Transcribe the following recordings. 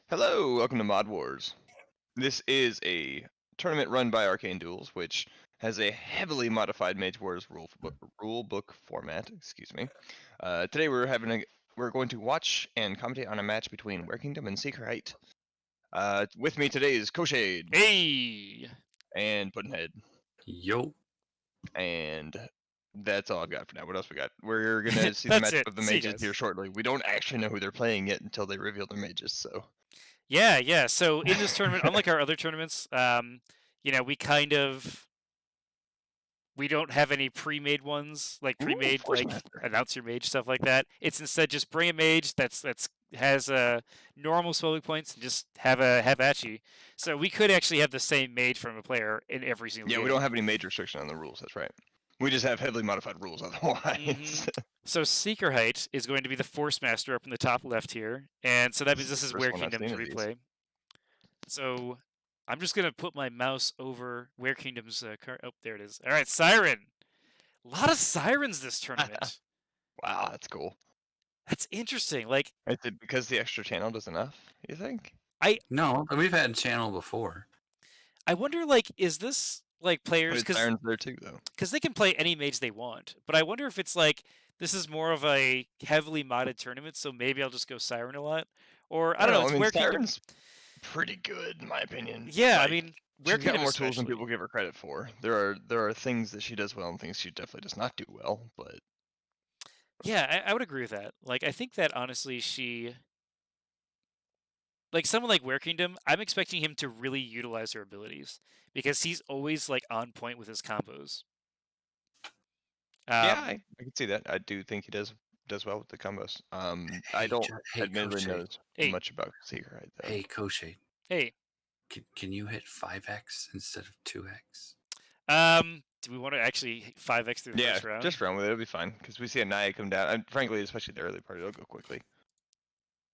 Hello, welcome to Mod Wars. This is a tournament run by Arcane Duels, which has a heavily modified Mage Wars rule book format. Excuse me. Today we're going to watch and commentate on a match between Werekingdom and Sicherheit. With me today is Coshade Hey! and Puddinhead, Yo. and that's all I've got for now. What else we got? We're gonna see the That's matchup it. of the See you mages guys. here shortly. We don't actually know who they're playing yet until they reveal their mages. So Yeah. So in this tournament, unlike our other tournaments, we don't have any pre-made ones, like pre-made like Forcemaster. announce your mage stuff like that. It's instead just bring a mage that's has normal spell points and just have at you. So we could actually have the same mage from a player in every single game. We don't have any major restriction on the rules. That's right. We just have heavily modified rules otherwise. So Sicherheit is going to be the Forcemaster up in the top left here, and so that means this is Werekingdom's replay. So I'm just gonna put my mouse over Werekingdom's card. Oh, there it is. All right, Siren. A lot of Sirens this tournament. Wow, that's cool. That's interesting. Like, is it because the extra channel does enough? You think? No, we've had channel before. I wonder, like, is this like players because Siren's there too, though. Because they can play any mage they want, but I wonder if it's like this is more of a heavily modded tournament, so maybe I'll just go Siren a lot, or I don't know. It's I mean, Siren's pretty good in my opinion. Yeah, like, I mean, she's got more tools than people give her credit for. There are things that she does well and things she definitely does not do well, but yeah, I would agree with that. Like, I think that honestly, like someone like Werekingdom, I'm expecting him to really utilize her abilities because he's always like on point with his combos. Yeah, I can see that. I do think he does well with the combos. I don't admittedly know much about Sicherheit though. Hey, Coshade. Hey. Can you hit 5x instead of 2x? Do we want to actually 5x through the first round? Just run with it. It'll be fine because we see a Naya come down. And frankly, especially the early part, it'll go quickly.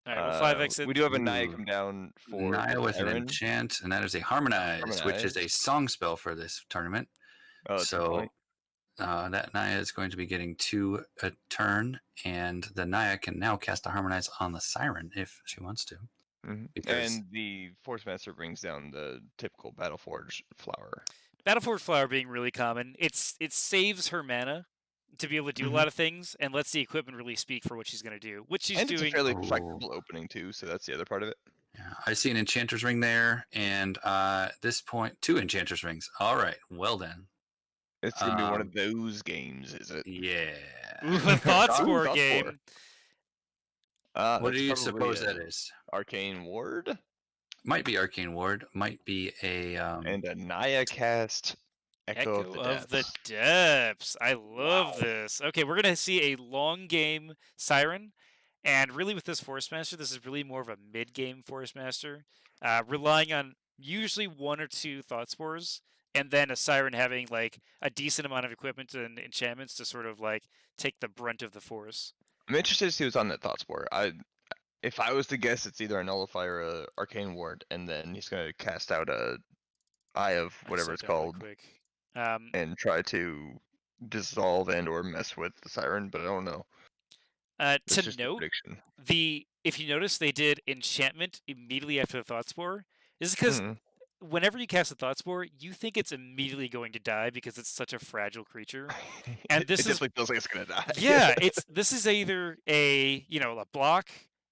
All right, we'll 5x it. We do have a Naya come down for Naya with Siren. an enchant, and that is a Harmonize, which is a song spell for this tournament. Oh, so that Naya is going to be getting 2 a turn, and the Naya can now cast a Harmonize on the Siren if she wants to. Mm-hmm. And the Forcemaster brings down the typical Battleforge flower. Battleforge flower being really common. It saves her mana to be able to do a lot of things, and lets the equipment really speak for what she's going to do, which she's doing. It's a fairly flexible opening too, so that's the other part of it. Yeah, I see an Enchanter's Ring there, and at this point, 2 Enchanter's Rings. All right, well then. It's going to be one of those games, is it? Yeah. A Thoughtspore game. What do you suppose that is? Arcane Ward? Might be Arcane Ward. Might be a... and a Naya cast Echo of the Depths. I love this. Okay, we're going to see a long game Siren. And really with this Forcemaster, this is really more of a mid-game Forcemaster. Relying on usually 1 or 2 Thoughtspores. And then a Siren having like a decent amount of equipment and enchantments to sort of like take the brunt of the force. I'm interested to see what's on that Thoughtspore. If I was to guess, it's either a Nullify or a Arcane Ward, and then he's going to cast out a Eye of whatever it's called, and try to dissolve and or mess with the Siren, but I don't know. To note, if you notice, they did enchantment immediately after the Thoughtspore. This is because whenever you cast a Thoughtspore, you think it's immediately going to die because it's such a fragile creature. And this definitely feels like it's going to die. Yeah, this is either a block,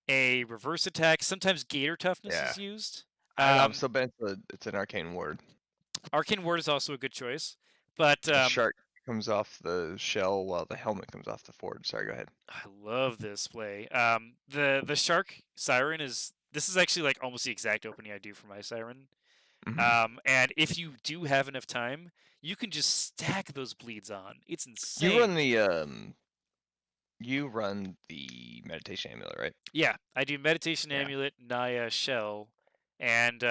a reverse attack. Sometimes Gator Toughness is used. I'm so bad it's an Arcane Ward. Arcane Ward is also a good choice, but the shark comes off the shell while the helmet comes off the forge. Sorry, go ahead. I love this play. The shark Siren is actually like almost the exact opening I do for my Siren. And if you do have enough time, you can just stack those bleeds on. It's insane. You run the meditation amulet, right? Yeah, I do meditation amulet, Naya shell, and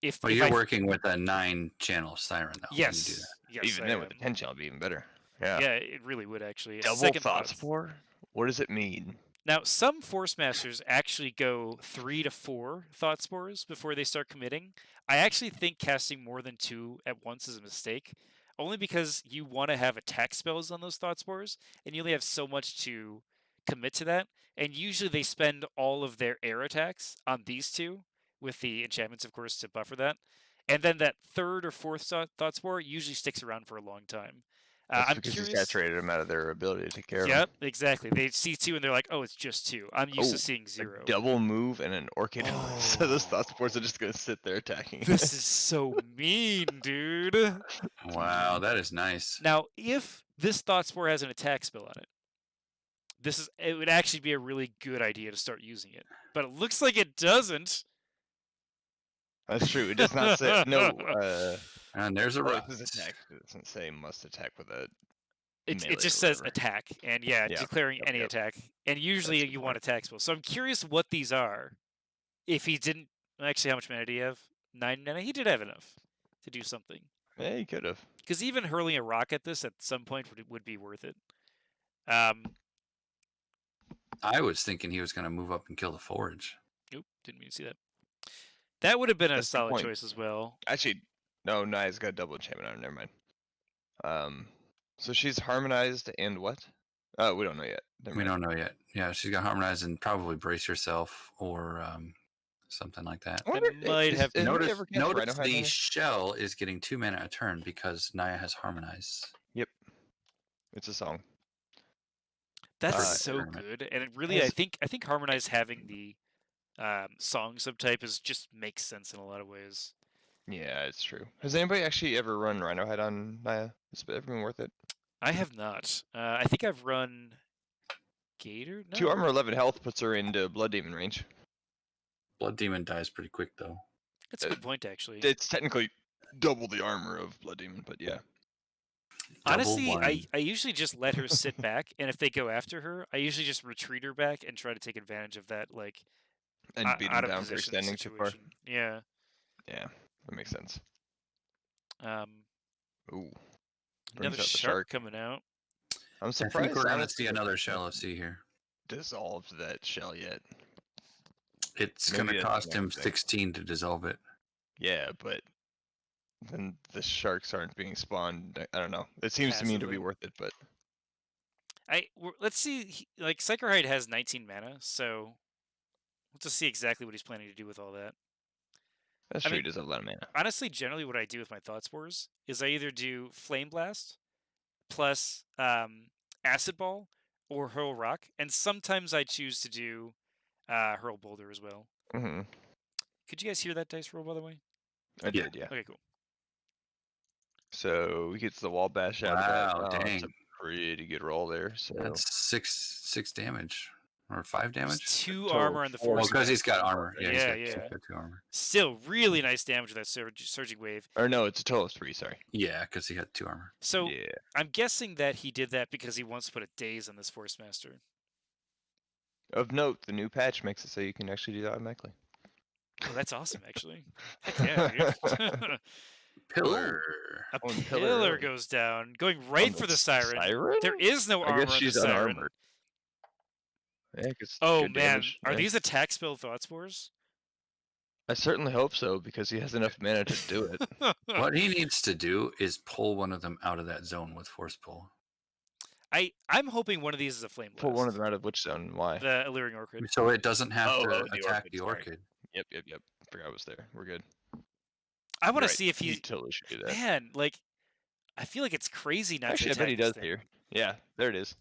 if you're working with a 9-channel Siren though. Yes, you do that. Even then with the 10-channel, it'd be even better. Yeah, it really would actually. Double Thoughtspore? What does it mean? Now, some Forcemasters actually go 3 to 4 Thoughtspores before they start committing. I actually think casting more than 2 at once is a mistake, only because you want to have attack spells on those Thoughtspores, and you only have so much to commit to that. And usually they spend all of their air attacks on these 2, with the enchantments, of course, to buffer that. And then that third or fourth thought spore usually sticks around for a long time. That's I'm because you curious. saturated them out of their ability to take care of Yep, them. exactly. They see 2 and they're like, oh, it's just 2. I'm used to seeing A 0. double move and an Orchid. So those Oh. thought spores are just gonna sit there attacking. This is so mean, dude. Wow, that is nice. Now, if this thought spore has an attack spell on it, it would actually be a really good idea to start using it. But it looks like it doesn't. That's true. It does not say no. And there's a Well, rust. it says attack. It doesn't say must attack with a. It melee just or says whatever. attack, and yeah, Yep, declaring yep, any yep. attack. And usually That's a good you want point. attack spells. So I'm curious what these are. If he didn't actually, how much mana do you have? 9 mana. He did have enough to do something. Yeah, you could have. Because even hurling a rock at this at some point would be worth it. I was thinking he was going to move up and kill the forge. Nope, didn't mean to see that. That would have been a That's a good solid point. choice as well. Actually, no, Naya's got double enchantment on her. Never mind. So she's harmonized and what? Oh, we don't know yet. We don't know yet. Yeah, she's got harmonize and probably brace yourself or something like that. I wonder, might have to- anybody Notice, ever cast notice Rhino Hide the on her? shell is getting 2 mana a turn because Naya has harmonize. Yep. It's a song. That's Uh, so tournament. good, and it really, Has- I think harmonize having the song subtype just makes sense in a lot of ways. Yeah, it's true. Has anybody actually ever run Rhino Hide on Naya? Has it ever been worth it? I have not. I think I've run Gator. No. 2 armor, 11 health puts her into Blood Demon range. Blood Demon dies pretty quick though. That's a good point, actually. It's technically double the armor of Blood Demon, but yeah. Honestly, Double one. I usually just let her sit back, and if they go after her, I usually just retreat her back and try to take advantage of that, like, And beat out him of down for position extending too far. situation. Yeah. Yeah, that makes sense. Ooh. Another Brings out the shark coming out. I'm I surprised think we're going to honestly, see another Shallow Sea here. dissolved that shell yet. It's Maybe going to that's cost him another thing. 16 to dissolve it. Yeah, but then the sharks aren't being spawned. I don't know. It seems to me to Passively. be worth it, but Let's see. Like, Sicherheit has 19 mana, so let's just see exactly what he's planning to do with all that. that's I true. mean- He does have a lot of mana. Honestly, generally, what I do with my Thought Spores is I either do Flame Blast plus Acid Ball or Hurl Rock, and sometimes I choose to do Hurl Boulder as well. Mm-hmm. Could you guys hear that dice roll, by the way? I Yeah. did, yeah. Okay, cool. So he gets the wall bash out Wow, of that. It's a dang. pretty good roll there. So That's six damage or 5 damage. It's 2 Total armor on the four. Well, Force. because he's got armor. Yeah, Yeah, he's yeah. got 2 armor. Still, really nice damage with that Surging Wave. or no, it's a total of 3. Sorry. Yeah, because he had 2 armor. So Yeah. I'm guessing that he did that because he wants to put a daze on this Forcemaster. Of note, the new patch makes it so you can actually do that automatically. Oh, that's awesome, actually. Heck yeah, dude. Pillar. A Oh, and pillar, pillar early. goes down, going right for the Siren. Siren? There is no I armor guess on she's the Siren. unarmored. Yeah, 'cause Oh good man, damage. are Nice. these attack spell Thought Spores? I certainly hope so because he has enough mana to do it. What he needs to do is pull one of them out of that zone with force pull. I'm hoping one of these is a Flame Blast. Pull one of them out of which zone? Why? The Alluring Orchid. So it doesn't have Oh, to the attack orchid, the sorry. orchid. Yep. Forgot I was there. We're good. I want Right, to see if he he. totally should do that. Man, like, I feel like it's crazy not Actually, I to bet attack he this does thing. here. Yeah, there it is.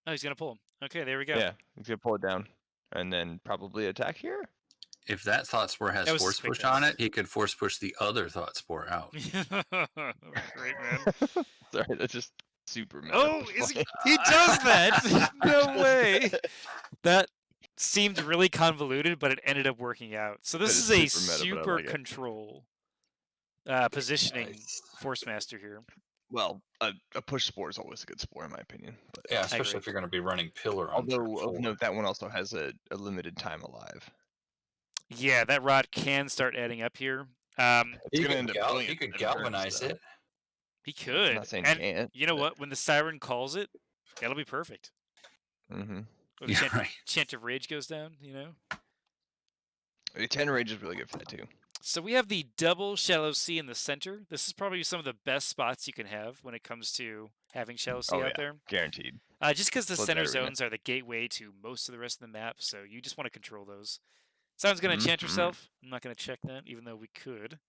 Oh, he's gonna pull him. Okay, there we go. Yeah, he's gonna pull it down, and then probably attack here. If that thought spore has That was force quick push dice. on it, he could force push the other thought spore out. Great, man. Sorry, that's just super meta. Oh, is he? He does that? No way. That seemed really convoluted, but it ended up working out. So this That is is a super meta, but I super like it. control positioning Nice. Forcemaster here. Well, a push spore is always a good spore in my opinion. But Yeah, agree. especially if you're going to be running pillar on turn although of 4. note, that one also has a limited time alive. Yeah, that rod can start adding up here. It's gonna end up killing He it could in turns, galvanize though. it. He could. not saying and can't, you know but- what? When the Siren calls it, that'll be perfect. Mm-hmm. When Yeah, chant, right. chant of Rage goes down, you know? The 10 rage is really good for that too. So we have the double Shallow Sea in the center. This is probably some of the best spots you can have when it comes to having Shallow Sea Oh, out yeah. there. Guaranteed. Just because the Blood center Diary, man. zones are the gateway to most of the rest of the map, so you just want to control those. Siren's going to enchant Mhm. herself. I'm not going to check that, even though we could.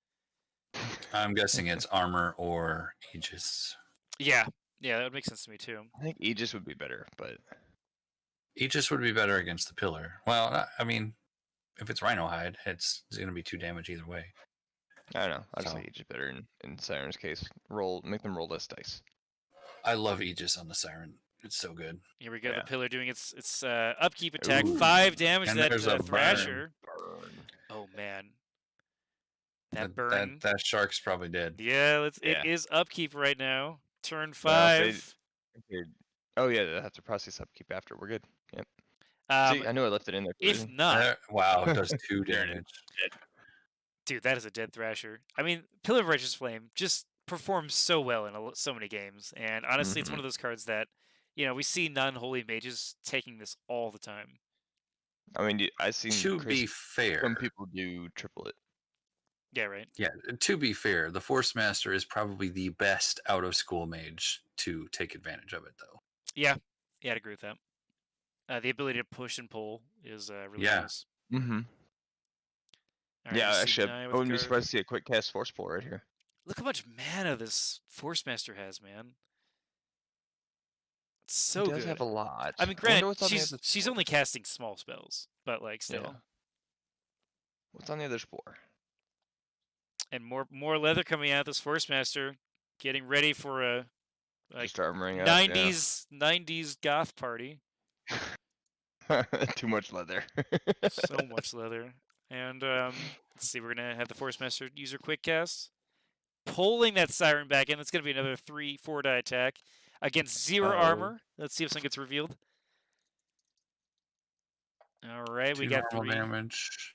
I'm guessing it's armor or Aegis. Yeah, that would make sense to me too. I think Aegis would be better, but Aegis would be better against the pillar. Well, I mean, if it's Rhino Hide, it's going to be 2 damage either way. I don't know. I just So- think Aegis better in Siren's case. Make them roll less dice. I love Aegis on the Siren. It's so good. Here we go. Yeah. The pillar doing its upkeep attack. Ooh. 5 damage. And That there's a Thrasher. Burn. Oh man, that burn. That shark's probably dead. Yeah, Yeah. it is upkeep right now. Turn Well, if 5. Oh yeah, they have to process upkeep after. We're good. Yep. See, I know I left it in there. For a If reason. not, Wow, it does 2 There it is. damage. dude, that is a dead Thrasher. I mean, Pillar of Righteous Flame just performs so well in so many games, and honestly, it's one of those cards that, we see non-holy mages taking this all the time. I mean, I've seen To be fair, some people do triple it. Yeah, right. Yeah, to be fair, the Forcemaster is probably the best out of school mage to take advantage of it, though. Yeah, I'd agree with that. The ability to push and pull is really Yeah. nice. Mm-hmm. All right, Yeah, we see actually, Naya I with wouldn't be guard. surprised to see a quick cast Force Pull right here. Look how much mana this Forcemaster has, man. It's so He does good. have a lot. I mean, wonder granted, what's on the she's other only casting small spells, but like still. Yeah. What's on the other spore? And more leather coming out. This Forcemaster getting ready for a Just armoring up. 90s goth party. Yeah. Too much leather. So much leather. And let's see, we're gonna have the Forcemaster use her quick cast, pulling that Siren back in. It's gonna be another 3-4 die attack against 0 armor. Let's see if something gets revealed. All right, we 2 got normal 3 damage.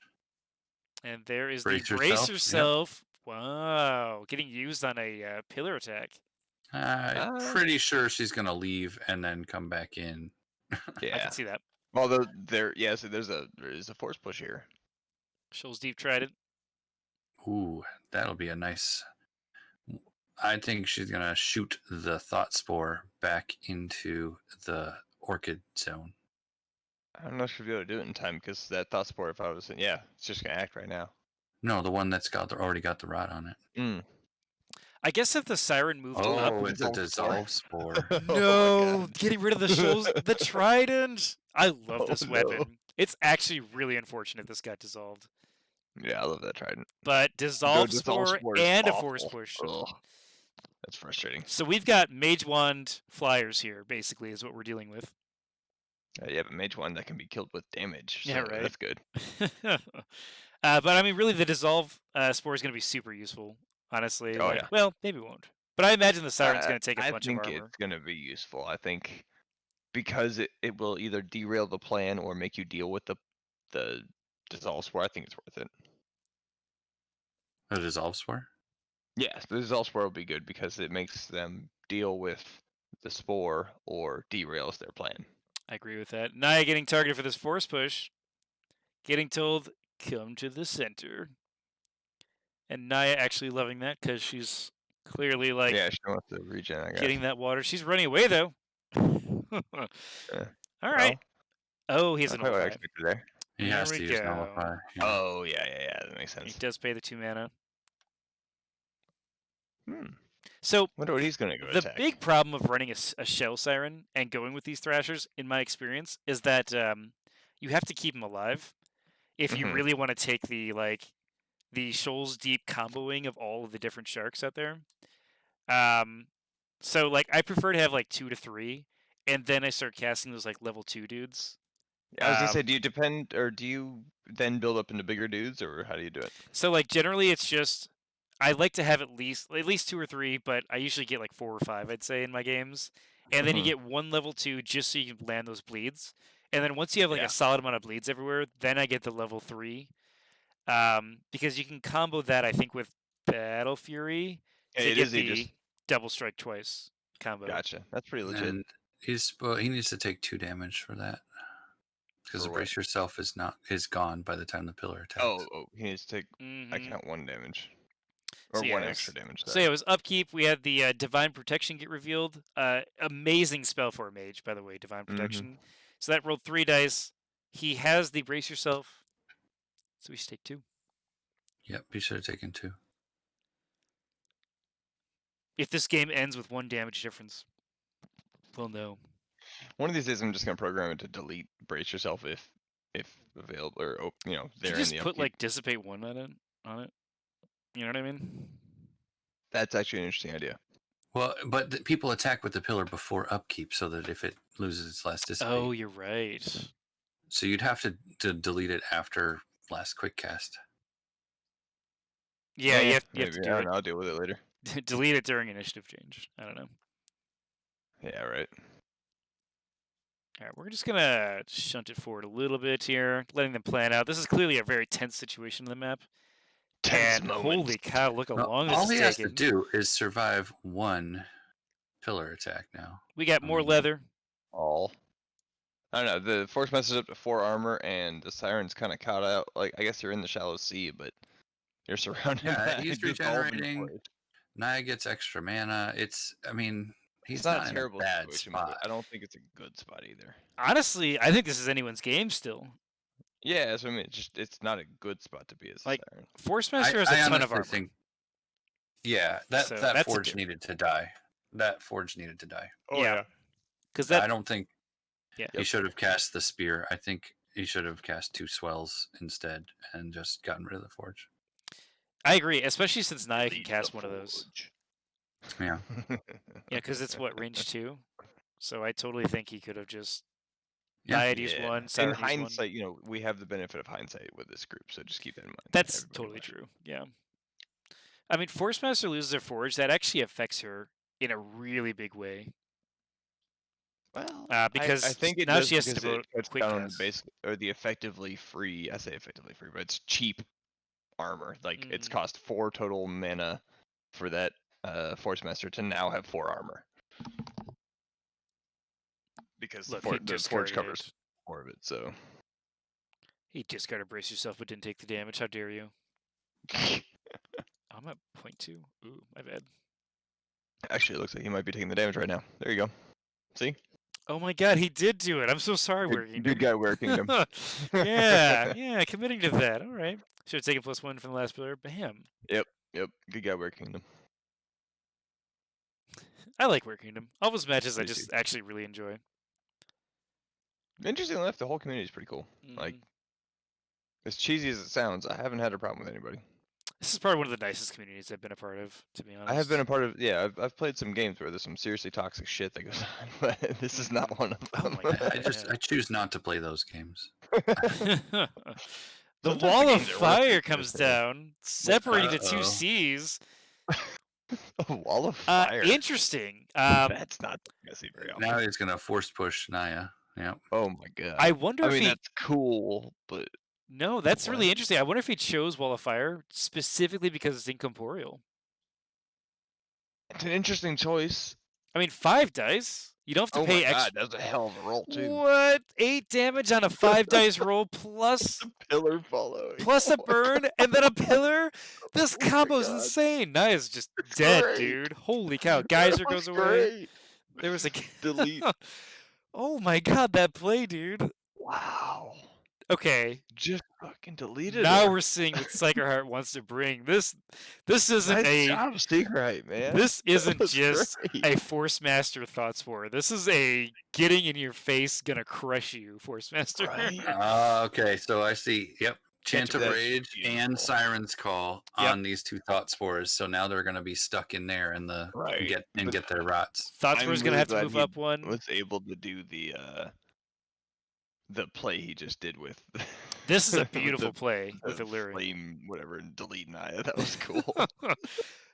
and there is Brace the brace yourself, yep. yourself. Wow, getting used on a pillar attack. I'm pretty sure she's going to leave and then come back in. Yeah. I can see that. Although there is a force push here. Shoals Deep Trident. Ooh, that'll be a nice... I think she's going to shoot the Thought Spore back into the Orchid Zone. I don't know if she'll be able to do it in time because that thought spore, if I was in, it's just gonna act right now. No, the one that's already got the rod on it. I guess if the Siren moved up. Oh, it's a Dissolve Spore. No, getting rid of the Shoals, the Trident. I love this no. weapon. It's actually really unfortunate this got dissolved. Yeah, I love that trident. But Dissolve Dissolve Spore Spore is and a awful. Force Push. Ugh. That's frustrating. So we've got Mage Wand flyers here, basically, is what we're dealing with. Yeah, but mage one that can be killed with damage. So Yeah, right. That's good. But I mean, really, the Dissolve Spore is going to be super useful, honestly. Oh, Like, yeah. well, maybe it won't. But I imagine the Siren's going to take a bunch of I think armor. it's gonna be useful. I think because it will either derail the plan or make you deal with the dissolve spore. I think it's worth it. A Dissolve Spore? Yeah, the dissolve spore will be good because it makes them deal with the spore or derails their plan. I agree with that. Naya getting targeted for this Force Push. Getting told, come to the center. And Naya actually loving that because she's clearly like Yeah, she wants to regen. I guess. getting that water. She's running away though. All right. Oh, he's an I old guy. expected there. He There has we to use go. Nullify. Yeah. Oh yeah, that makes He sense. does pay the 2 mana. Hmm. So Wonder what he's gonna go the attack. big problem of running a Shell Siren and going with these Thrashers, in my experience, is that you have to keep them alive if you Mhm. really want to take the Shoals Deep comboing of all of the different sharks out there. So like I prefer to have like 2 to 3, and then I start casting those like level 2 dudes. I was gonna say, do you depend, or do you then build up into bigger dudes, or how do you do it? So like generally it's just I like to have at least 2 or 3, but I usually get like 4 or 5, I'd say, in my games. And then you Mhm. get 1 level 2 just so you can land those bleeds. And then once you have like Yeah. a solid amount of bleeds everywhere, then I get the level 3. Because you can combo that I think with Battle Fury Yeah, to it get is the Aegis. double strike twice combo. Gotcha. That's pretty legit. And he needs to take 2 damage for that. Because For the what? Brace Yourself is gone by the time the pillar attacks. Oh, he needs to take. I Mhm. count 1 damage, or So yeah, 1 it extra was- damage. So yeah, it was upkeep. We had the Divine Protection get revealed. Amazing spell for a mage, by the way, Divine Protection. So that rolled 3 dice. He has the Brace Yourself. So we should take 2. Yep, he should have taken 2. If this game ends with 1 damage difference, we'll know. One of these days, I'm just gonna program it to delete brace yourself if available, or You there in just the put upkeep. like dissipate 1 on it. You know what I mean? That's actually an interesting idea. Well, but people attack with the pillar before upkeep, so that if it loses its last dissipate. Oh, you're right. So you'd have to delete it after last quick cast. Yeah, you have to maybe. do I it. don't know, I'll deal with it later. Delete it during initiative change. I don't know. Yeah, right. All right, we're just gonna shunt it forward a little bit here, letting them plan out. This is clearly a very tense situation in the map. Tense And moments. holy cow, look how long this All is he has to taking. do is survive 1 pillar attack now. We got more leather. All. I don't know. The Forcemaster's up to 4 armor, and the Siren's kind of caught out. Like, I guess you're in the shallow sea, but you're surrounded Yeah, by he's dissolving regenerating. fluid. Naya gets extra mana. He's It's not not a in terrible a bad situation, spot. but I don't think it's a good spot either. Honestly, I think this is anyone's game still. Yeah, that's what I mean. It's not a good spot to be as a Like, Siren. Forcemaster has a ton of armor. Yeah, that So that's a forge diff. needed to die. That forge needed to die. Oh yeah. Because I don't think Yeah. he should have cast the spear. I think he should have cast 2 swells instead and just gotten rid of the forge. I agree, especially since Naya can Delete cast the one of those. forge. Yeah. Yeah, because it's what, range 2? So I totally think he could have just Yeah. Naya used Yeah. 1, Siren In used 1. hindsight, we have the benefit of hindsight with this group, so just keep that in mind. That's everybody totally watching. true. Yeah. I mean, Forcemaster loses her forge. That actually affects her in a really big way. Well, because I think it now does she has to because devote it cuts quick down on cast. basically, or the effectively free. I say effectively free, but it's cheap armor. Like it's cost 4 total mana for that Forcemaster to now have 4 armor. Because Look, the forge covers more of it, so. He discarded brace yourself but didn't take the damage. How dare you? I'm at 0.2. Ooh, my bad. Actually, it looks like he might be taking the damage right now. There you go. See? Oh my god, he did do it. I'm so sorry, Werekingdom. Good guy, Werekingdom. yeah, committing to that. All right. Should have taken +1 from the last player. Bam. Yep. Good guy, Werekingdom. I like Werekingdom. All those matches I Me just too. actually really enjoy. Interestingly enough, the whole community is pretty cool. Like, as cheesy as it sounds, I haven't had a problem with anybody. This is probably one of the nicest communities I've been a part of, to be honest. I have been a part of, yeah, I've played some games where there's some seriously toxic shit that goes on, but this is not one of them. Oh my god. I choose not to play those games. The Sometimes wall the of games are worth fire it, comes so- down, separating the 2 Uh-oh. seas. A wall of fire. Interesting. That's not something I see very often. Now he's gonna force push Naya. Yeah. Oh my god. I wonder I if mean, he... that's cool, but No, that's really What? interesting. I wonder if he chose Wall of Fire specifically because it's incorporeal. it's an interesting choice. I mean, 5 dice. You don't have to Oh pay my extra. god, that's a hell of a roll too. What? 8 damage on a 5 dice roll plus Pillar following. plus a burn and then a pillar? This Oh my combo's God. insane. Naya's just dead, great. dude. Holy cow. Geyser That goes was away. great. There was a... Delete. Oh my god, that play, dude. Wow. Okay. Just fucking deleted Now her. we're seeing what Sicherheit wants to bring. This isn't Nice job, Sicherheit, man. This That isn't was just great. a Forcemaster thought spore. This is a getting in your face, gonna crush you, Forcemaster. Right. Okay, so I see. Yep. Chant of That's Rage and beautiful. Siren's Call Yep. on these 2 thought spores. So now they're gonna be stuck in there and Right. get their rots. Thought I'm spore's gonna really have to glad move he up 1. was able to do the play he just did with. This is a with beautiful the- play with the Illyrian. flame, whatever, and delete Naya. That was cool.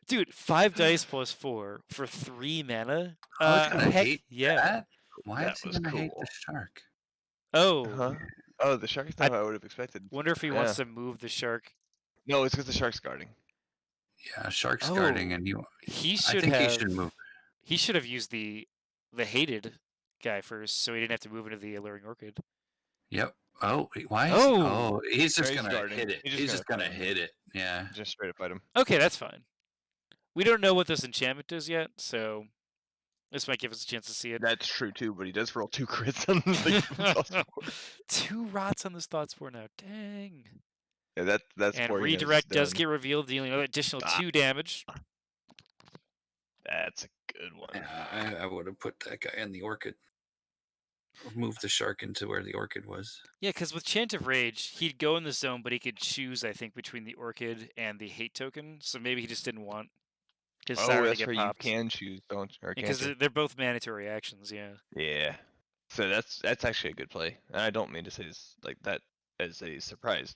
Dude, 5 dice plus 4 for 3 mana. Oh, it's gonna Heck hate yeah. that? Why That is he was gonna hate cool. the shark? Oh, Huh? Oh, the shark's not what I would have expected. wonder if he wants to move the shark. No, it's because the shark's guarding. Yeah, shark's guarding, Oh, and He I should think have. he should move. He should have used the hated guy first, so he didn't have to move into the alluring orchid. Yep. Oh, why is Oh. oh, he's just He's gonna guarding. hit it. He's He's just just gonna gonna hit it. Yeah. Just straight up fight him. Okay, that's fine. We don't know what this enchantment does yet, so this might give us a chance to see it. That's true too, but he does roll 2 crits on the 2 rots on this thought spore now. Dang. Yeah, that's And 40 no's redirect does done. get revealed, dealing an additional Ah. 2 damage. That's a good one. Yeah, I would have put that guy in the orchid. Move the shark into where the orchid was. Yeah, because with Chant of Rage, he'd go in the zone, but he could choose, I think, between the Orchid and the Hate token. So maybe he just didn't want his Oh, Siren to that's get right. You popped. can choose, don't you? Or can't Because you? they're both mandatory actions, yeah. Yeah. So that's actually a good play. And I don't mean to say this like that as a surprise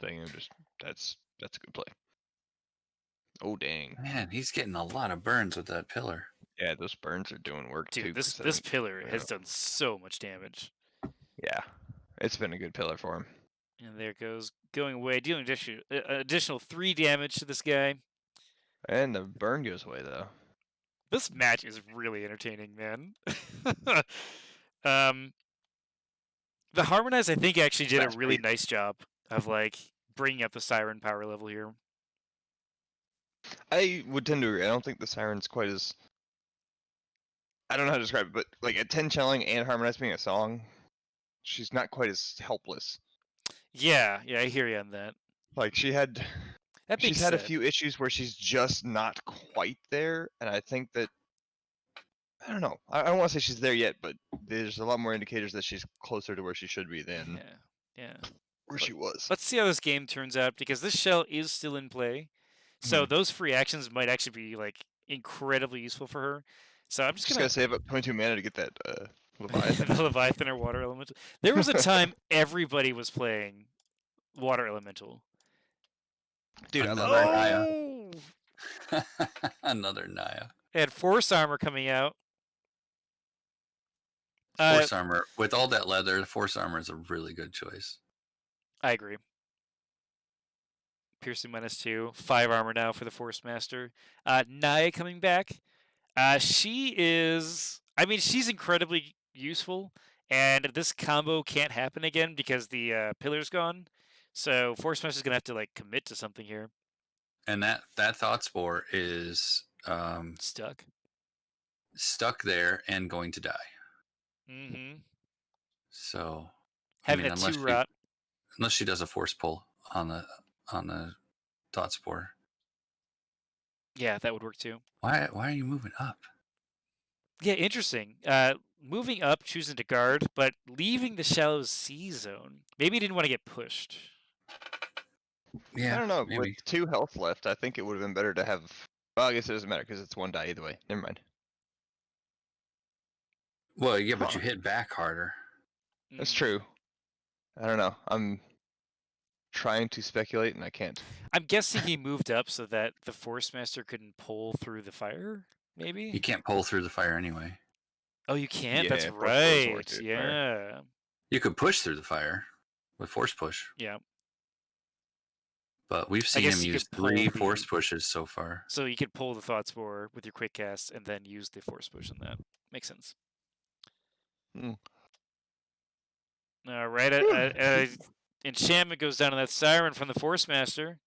thing. I'm just that's a good play. Oh dang. Man, he's getting a lot of burns with that pillar. Yeah, those burns are doing work too. Dude, this considering- pillar has Yeah. done so much damage. Yeah, it's been a good pillar for him. And there it goes, going away, dealing additional 3 damage to this guy. And the burn goes away though. This match is really entertaining, man. The Harmonize, I think, actually did a That's really great. nice job of like bringing up the Siren power level here. I would tend to agree. I don't think the Siren's quite as I don't know how to describe it, but like at 10 channeling and harmonized being a song, she's not quite as helpless. Yeah, I hear you on that. Like she's had a few issues where she's just not quite there, and I think that I don't know. I don't want to say she's there yet, but there's a lot more indicators that she's closer to where she should be than Yeah. where she was. Let's see how this game turns out, because this shell is still in play. So those free actions might actually be like incredibly useful for her. So I'm just gonna save up 22 mana to get that Leviathan. the Leviathan or Water Elemental. There was a time everybody was playing Water Elemental. Dude, Another I love Oh! Another Naya. They had Force Armor coming out. Force armor. With all that leather, the force armor is a really good choice. I agree. Piercing -2, 5 armor now for the Forcemaster. Naya coming back. She is, I mean, she's incredibly useful, and this combo can't happen again because the pillar's gone. So Forcemaster's gonna have to like commit to something here. And that Thought Spore is stuck there and going to die. Mm-hmm. So Having a 2-rot. Unless she does a force pull on the Thought Spore. Yeah, that would work too. Why are you moving up? Yeah, interesting. Moving up, choosing to guard, but leaving the shallow sea zone. Maybe he didn't want to get pushed. Yeah, I don't know. maybe. With 2 health left, I think it would have been better to have. Well, I guess it doesn't matter because it's 1 die either way. Never mind. Well, yeah, but you hit back harder. That's true. I don't know. I'm trying to speculate and I can't. I'm guessing he moved up so that the Forcemaster couldn't pull through the fire. Maybe You can't pull through the fire anyway. Oh, you can't. That's Yeah, force pull doesn't work right. through the fire. Yeah. You could push through the fire with force push. Yeah. But we've seen guess him you use could pull 3 the- force pushes so far. So you could pull the Thought Spore with your quick cast and then use the Force Push on that. Makes sense. All right. Enchantment goes down on that Siren from the Forcemaster.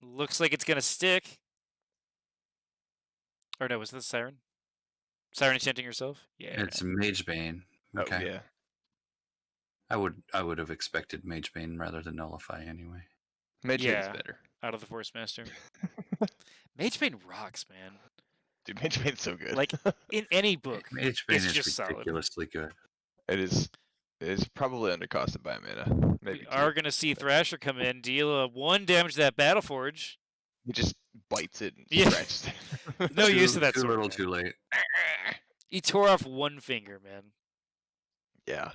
Looks like it's gonna stick. Or no, was that the Siren? Siren enchanting herself? Yeah. It's Magebane. Okay. Oh, yeah. I would have expected Magebane rather than Nullify anyway. Magebane's Yeah. better. Out of the Forcemaster. Magebane rocks, man. Dude, Magebane's so good. Like, in any book, Magebane it's is just solid. ridiculously good. It is probably undercosted by a mana. Maybe We 2. are going to see Thrasher come in, deal 1 damage to that Battleforge. He just bites it and Yeah. scratches it. No use to that Too sword, little, man. too late. He tore off 1 finger, man. Yeah.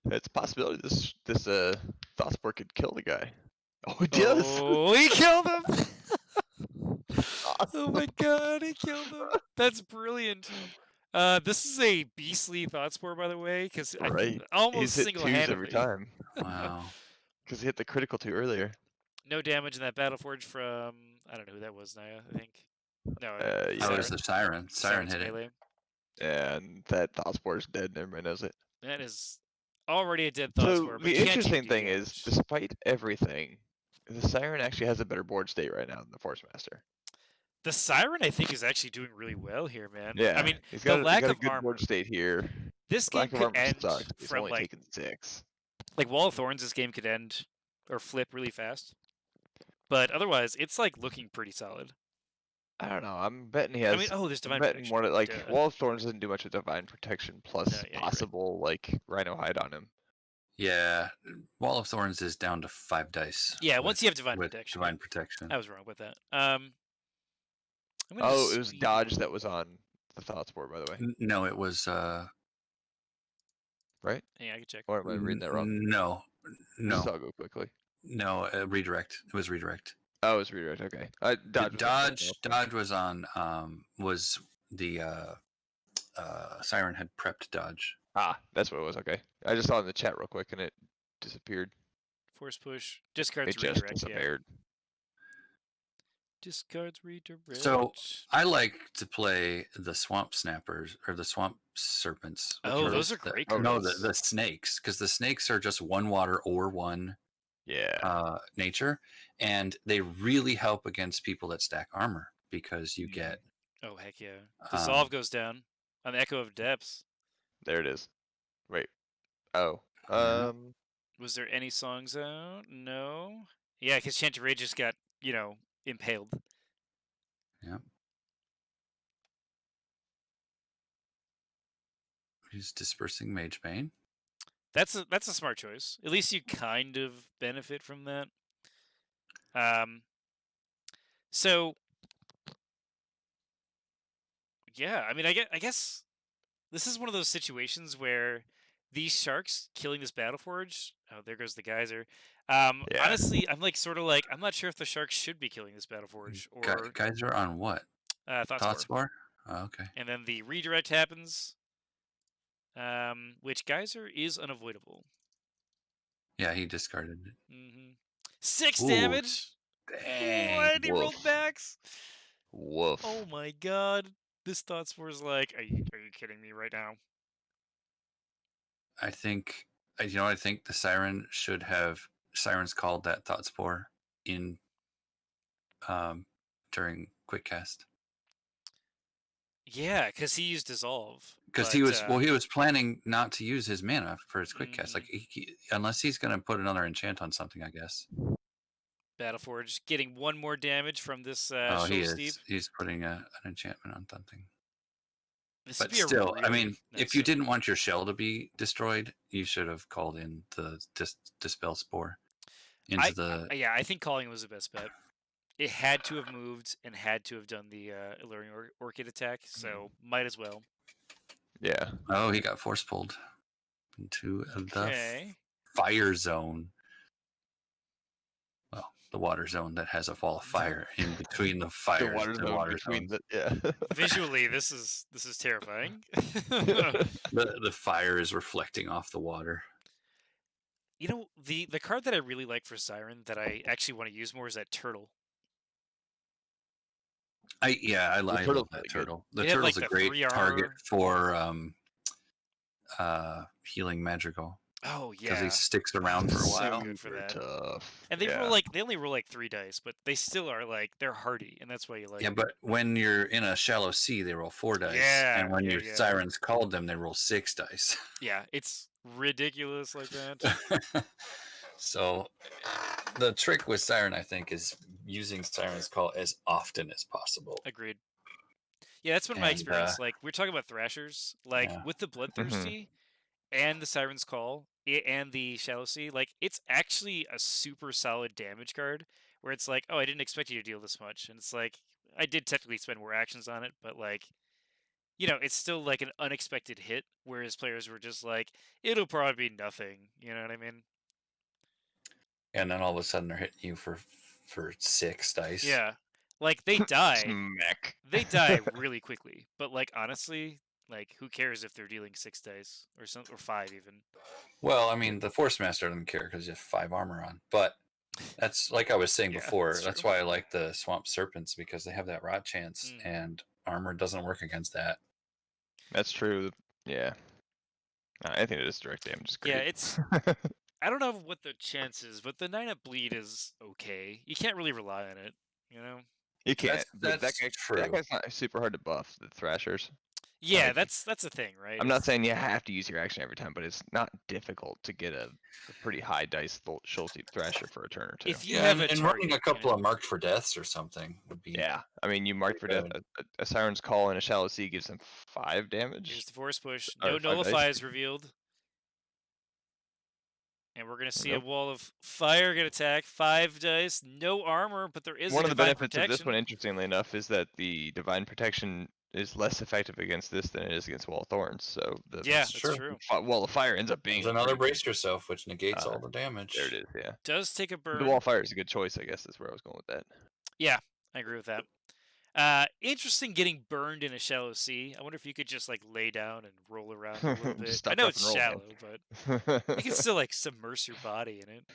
It's a possibility this Thought Spore could kill the guy. Oh, it does! Oh, he killed him! Awesome. Oh my god, he killed him. That's brilliant. This is a beastly Thought Spore, by the way, because I Right. can almost He's hit 2s single-handedly. every time. Wow. Because he hit the critical 2 earlier. No damage in that Battleforge from, I don't know who that was, Naya, I think. No, Yeah. That was the Siren. Siren Siren's hit it. melee. And that Thought Spore is dead and everybody knows it. That is already a dead Thought So Spore. but the can't interesting do thing is, damage. despite everything, the Siren actually has a better board state right now than the Forcemaster. The Siren, I think, is actually doing really well here, man. Yeah, I mean, he's the got lack a of good armor. board state here. This The game lack of could armor end sucks. He's from only like taken 6. Like Wall of Thorns, this game could end or flip really fast. But otherwise, it's like looking pretty solid. I don't know. I'm betting he I has. mean, oh, there's I'm Divine betting Protection. more like Duh. Wall of Thorns doesn't do much with Divine Protection plus No, yeah, you're right. possible like Rhino Hide on him. Yeah, Wall of Thorns is down to 5 dice. Yeah, once you have Divine with Protection. Divine Protection. I was wrong with that. I'm gonna Oh, it was dodge that was on the Thought Spore, by the way. No, it was Right? Yeah, I can check. Or am I reading that wrong? No, Just I'll go quickly. no, redirect. It was redirect. Oh, it was redirect. Okay. Dodge was on was the Siren had prepped dodge. Ah, that's what it was. Okay. I just saw it in the chat real quick and it disappeared. Force push. Discards It just redirect. disappeared. Yeah. Discards redirect. So I like to play the swamp snappers or the swamp serpents. Oh, those are great cards. No, the snakes, because the snakes are just 1 water or 1 nature, and they really help against people that stack armor because you get. Oh heck yeah! Dissolve goes down on the Echo of Depths. There it is. Wait. Oh. Was there any songs out? No. Yeah, because Chanted Rage just got impaled. Yeah. He's dispersing Mage Bane. That's a smart choice. At least you kind of benefit from that. So yeah, I mean, I guess this is one of those situations where these sharks killing this Battleforge. Oh, there goes the geyser. Honestly, I'm like sort of like I'm not sure if the sharks should be killing this Battleforge or Geyser on what? Thought Spore. Oh, okay. And then the redirect happens, which geyser is unavoidable. Yeah, he discarded it. 6 damage. Dang. What? He rolled backs. Woof. Oh my god. This Thought Spore is like, are you kidding me right now? I think the Siren should have Sirens called that Thought Spore in during quick cast. Yeah, because he used Dissolve. Because he was planning not to use his mana for his quick cast, like unless he's going to put another enchant on something, I guess. Battleforge getting 1 more damage from this. He is. Steep. He's putting an enchantment on something. This but still, I mean, if you didn't want your shell to be destroyed, you should have called in the Dispel Spore into the. Yeah, I think calling was the best bet. It had to have moved and had to have done the Alluring Orchid attack, so might as well. Yeah. Oh, he got force pulled into the fire zone. Well, the water zone that has a wall of fire in between the fire. The water zone. Visually, this is terrifying. the fire is reflecting off the water. You know, the card that I really like for Siren that I actually want to use more is that turtle. I love that turtle. The turtle's a great target for healing Madrigal. Oh yeah, because he sticks around for a while. So good for that. Tough. And they they only roll like 3 dice, but they still are like they're hardy, and that's why you like. Yeah, but when you're in a shallow sea, they roll 4 dice. Yeah, and when your Sirens called them, they roll 6 dice. Yeah, it's ridiculous like that. So the trick with Siren, I think, is using Siren's Call as often as possible. Agreed. Yeah, that's been my experience. Like we're talking about Thrashers, like with the Bloodthirsty and the Siren's Call and the Shallow Sea, like it's actually a super solid damage card where it's like, oh, I didn't expect you to deal this much, and it's like I did technically spend more actions on it, but like, you know, it's still like an unexpected hit, whereas players were just like, it'll probably be nothing. You know what I mean? And then all of a sudden they're hitting you for 6 dice. Yeah, like they die. Smack. They die really quickly, but like honestly, like who cares if they're dealing 6 dice or 5 even? Well, I mean, the Forcemaster doesn't care because you have 5 armor on, but that's like I was saying before. That's why I like the Swamp Serpents, because they have that rot chance, and armor doesn't work against that. That's true. Yeah. I think it is direct damage. Is great. Yeah, it's. I don't know what the chance is, but the 9-up bleed is okay. You can't really rely on it, you know? You can't. That's that guy's not super hard to buff, the Thrashers. Yeah, Like, that's the thing, right? I'm not saying you have to use your action every time, but it's not difficult to get a pretty high dice Schulte Thrasher for a turn or two. If you Yeah, have and a running target, a couple of marked for deaths or something would be. Yeah, I mean, you marked for death. good. A Siren's Call and a Shallow Sea gives them 5 damage. Here's the force push. Or No 5 dice. nullify is revealed. And we're going to see Nope. a wall of fire get attack. 5 dice. No armor, but there is One a of the divine benefits protection. of this one, interestingly enough, is that the Divine Protection is less effective against this than it is against Wall of Thorns. So the Yeah, that's true. Wall of Fire ends up being There's another brace yourself, which negates all the damage. There it is. Yeah. Does take a burn. The Wall of Fire is a good choice, I guess. That's where I was going with that. Yeah, I agree with that. Interesting getting burned in a shallow sea. I wonder if you could just like lay down and roll around a little bit. I know it's shallow, but you can still like submerge your body in it.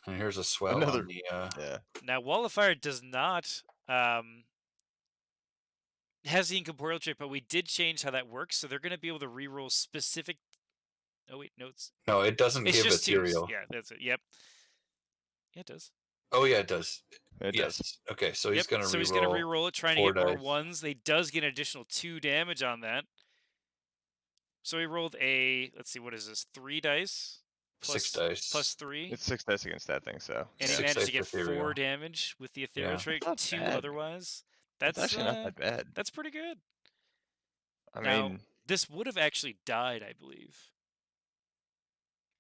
And here's a swell on the. Yeah. Now, Wall of Fire does not has the incorporeal trait, but we did change how that works, so they're going to be able to reroll specific. Oh wait, no, no, it doesn't it's give just ethereal. twos. Yeah, that's it. Yep. Yeah, it does. Oh yeah, it does. It does. Okay, so he's going to he's going to reroll it, trying to get more dice. ones. He does get an additional 2 damage on that. So he rolled a, let's see, what is this? 3 dice? 6 dice. Plus 3. It's 6 dice against that thing, so. And he managed to get 4 damage with the ethereal trait, 2 otherwise. That's actually not that bad. That's pretty good. I now, mean, this would have actually died, I believe.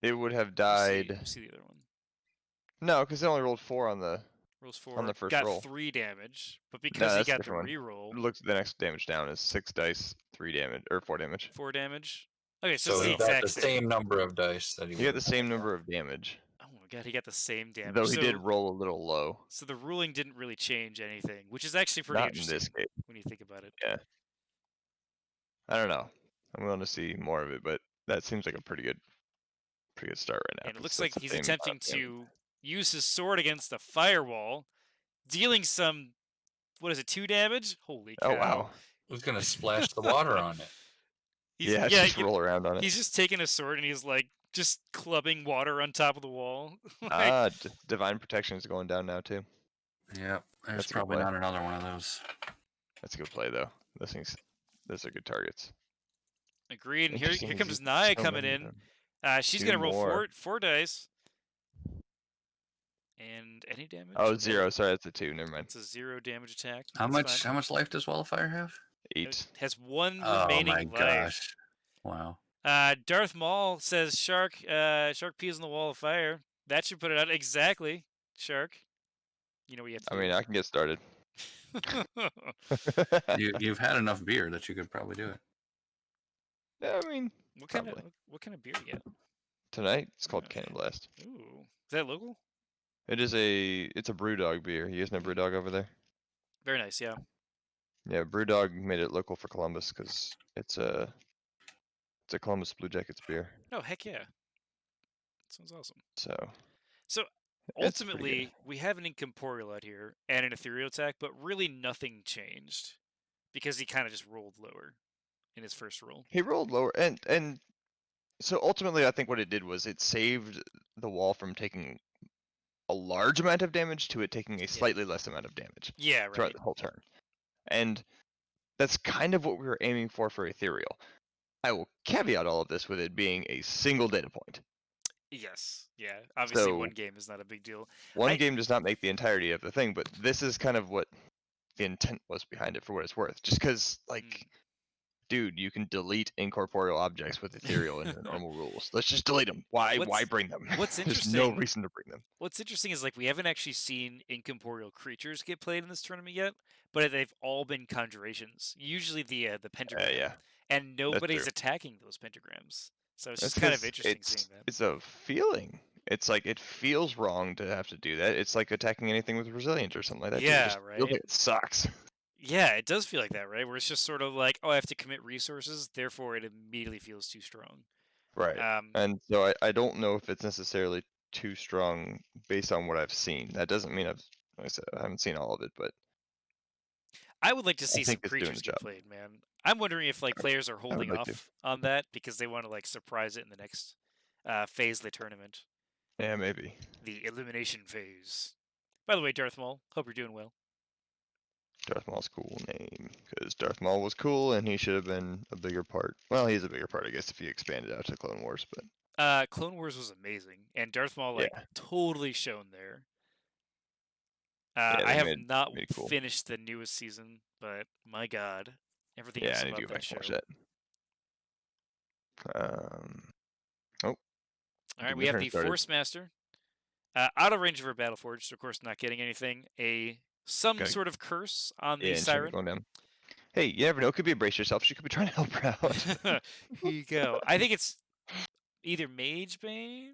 It would have died. Let's see the other one. No, because it only rolled 4 on the. Rolls 4. On the first got roll. 3 damage, but because he got the reroll. Look, the next damage down is 6 dice, 3 damage, or 4 damage. 4 damage. Okay, so he got the same number of dice that he got the same number of damage. Oh my god, he got the same damage. Though he did roll a little low. So the ruling didn't really change anything, which is actually pretty interesting in this case. when you think about it. Yeah. I don't know. I'm willing to see more of it, but that seems like a pretty good start right now. And it looks like he's attempting to use his sword against the firewall, dealing some, 2 damage? Holy cow. Oh, wow. Who's going to splash the water on it? Just roll around on it. He's just taking a sword and he's like just clubbing water on top of the wall. Divine Protection is going down now too. Yeah, there's probably not another one of those. That's a good play though. Those are good targets. Agreed. And here comes Naya coming in. She's gonna roll 4 dice. And any damage? Oh, 0. Sorry, that's a 2. Never mind. It's a 0 damage attack. How much life does Wall of Fire have? 8. It has 1 remaining life. Oh my gosh! Wow. Darth Maul says Shark pees on the Wall of Fire. That should put it out exactly. Shark. You know what you have to do. I mean, I can get started. You've had enough beer that you could probably do it. Yeah, I mean, what kind of beer you get? Tonight it's called Cannon Blast. Ooh, is that local? It's a BrewDog beer. You guys know BrewDog over there? Very nice, yeah. Yeah, BrewDog made it local for Columbus because it's a Columbus Blue Jackets beer. Oh heck yeah! That sounds awesome. So ultimately, we have an incorporeal out here and an ethereal attack, but really nothing changed because he kind of just rolled lower in his first roll. He rolled lower, and so ultimately, I think what it did was it saved the wall from taking a large amount of damage to it taking a slightly less amount of damage. Yeah, right. Throughout the whole turn, and that's kind of what we were aiming for ethereal. I will caveat all of this with it being a single data point. Yes, yeah. Obviously, one game is not a big deal. One game does not make the entirety of the thing, but this is kind of what the intent was behind it, for what it's worth. Just because, dude, you can delete incorporeal objects with ethereal in the normal rules. Let's just delete them. Why bring them? What's interesting? There's no reason to bring them. What's interesting is we haven't actually seen incorporeal creatures get played in this tournament yet, but they've all been conjurations. Usually the pentagram. Yeah. And nobody's attacking those pentagrams. So it's just kind of interesting seeing that. It's a feeling. It's like it feels wrong to have to do that. It's like attacking anything with resilience or something like that. Yeah, right. It sucks. Yeah, it does feel like that, right? Where it's just sort of like, oh, I have to commit resources, therefore it immediately feels too strong. Right. And so I don't know if it's necessarily too strong based on what I've seen. That doesn't mean I haven't seen all of it, but I would like to see some creatures get played, man. I'm wondering if players are holding off on that because they want to surprise it in the next phase of the tournament. Yeah, maybe. The elimination phase. By the way, Darth Maul, hope you're doing well. Darth Maul's cool name, because Darth Maul was cool and he should have been a bigger part. Well, he's a bigger part, I guess, if you expanded out to Clone Wars, but Clone Wars was amazing, and Darth Maul yeah, totally shone there. yeah, I they have made not it cool. finished the newest season, but my god, everything Yeah, else I need to about go that back show. and watch that. Oh, All right, we have the Forcemaster. Out of range of her Battleforged, so of course not getting anything. Some sort of curse on the Siren. Going down. Hey, you never know. It could be a brace yourself. She could be trying to help her out. Here you go. I think it's either Mage Bane,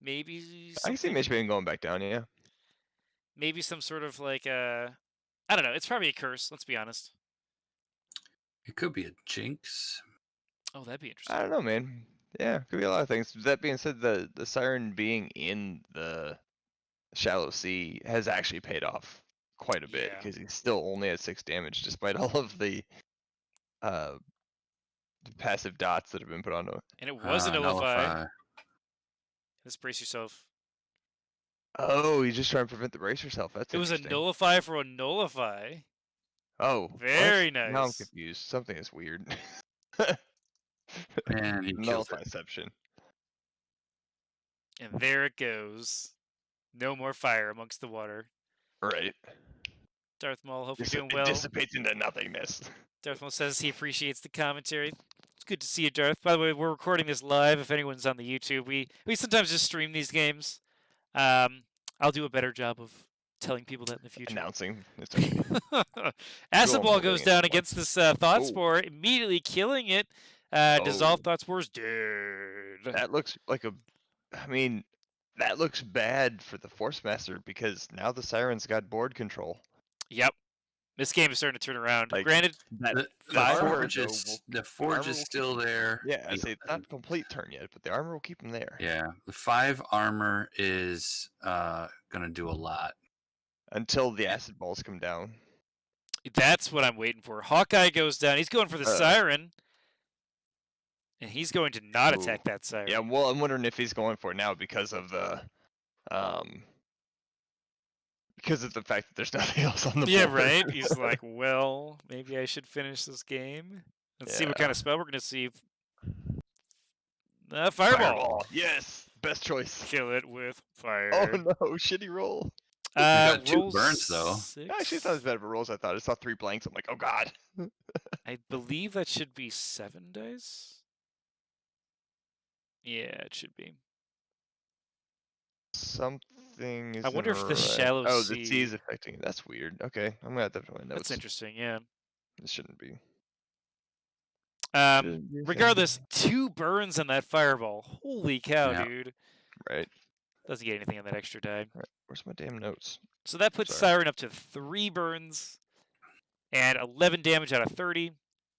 maybe something. I can see Mage Bane going back down. Yeah. Maybe some sort of I don't know. It's probably a curse. Let's be honest. It could be a jinx. Oh, that'd be interesting. I don't know, man. Yeah, could be a lot of things. That being said, the Siren being in the Shallow Sea has actually paid off quite a bit because he's still only at 6 damage despite all of the passive dots that have been put onto it. And it was a nullify. Let's brace yourself. Oh, he's just trying to prevent the brace yourself. That's It was a nullify for a nullify. Oh, very nice. Now I'm confused. Something is weird. And he kills it. Nullifyception. And there it goes. No more fire amongst the water. Right. Darth Maul, hope you're doing well. It dissipates into nothingness. Darth Maul says he appreciates the commentary. It's good to see you, Darth. By the way, we're recording this live. If anyone's on the YouTube, we sometimes just stream these games. I'll do a better job of telling people that in the future. Announcing. Acid Ball goes down against this Thought Spore, immediately killing it. Dissolve Thought Spore's dead. That looks like that looks bad for the Forcemaster because now the Siren's got board control. Yep. This game is starting to turn around. Granted, the forge is still there. Yeah, I say it's not complete turn yet, but the armor will keep him there. Yeah, the 5 armor is gonna do a lot until the acid balls come down. That's what I'm waiting for. Hawkeye goes down. He's going for the Siren, and he's going to not attack that Siren. Yeah, well, I'm wondering if he's going for it now because of the fact that there's nothing else on the board. Yeah, right? He's like, well, maybe I should finish this game. Let's see what kind of spell we're going to see. Fireball. Yes, best choice. Kill it with fire. Oh, no, shitty roll. Got 2 burns, though. 6. Actually, it's not as bad of a rolls as I thought. I saw 3 blanks. I'm like, oh, God. I believe that should be 7 dice. Yeah, it should be. Something is. I wonder if the shallow sea. Oh, the sea is affecting it. That's weird. Okay, I'm gonna have to find notes. That's interesting. Yeah. This shouldn't be. Regardless, 2 burns on that fireball. Holy cow, dude. Right. Doesn't get anything on that extra die. Right. Where's my damn notes? So that puts Siren up to 3 burns and 11 damage out of 30.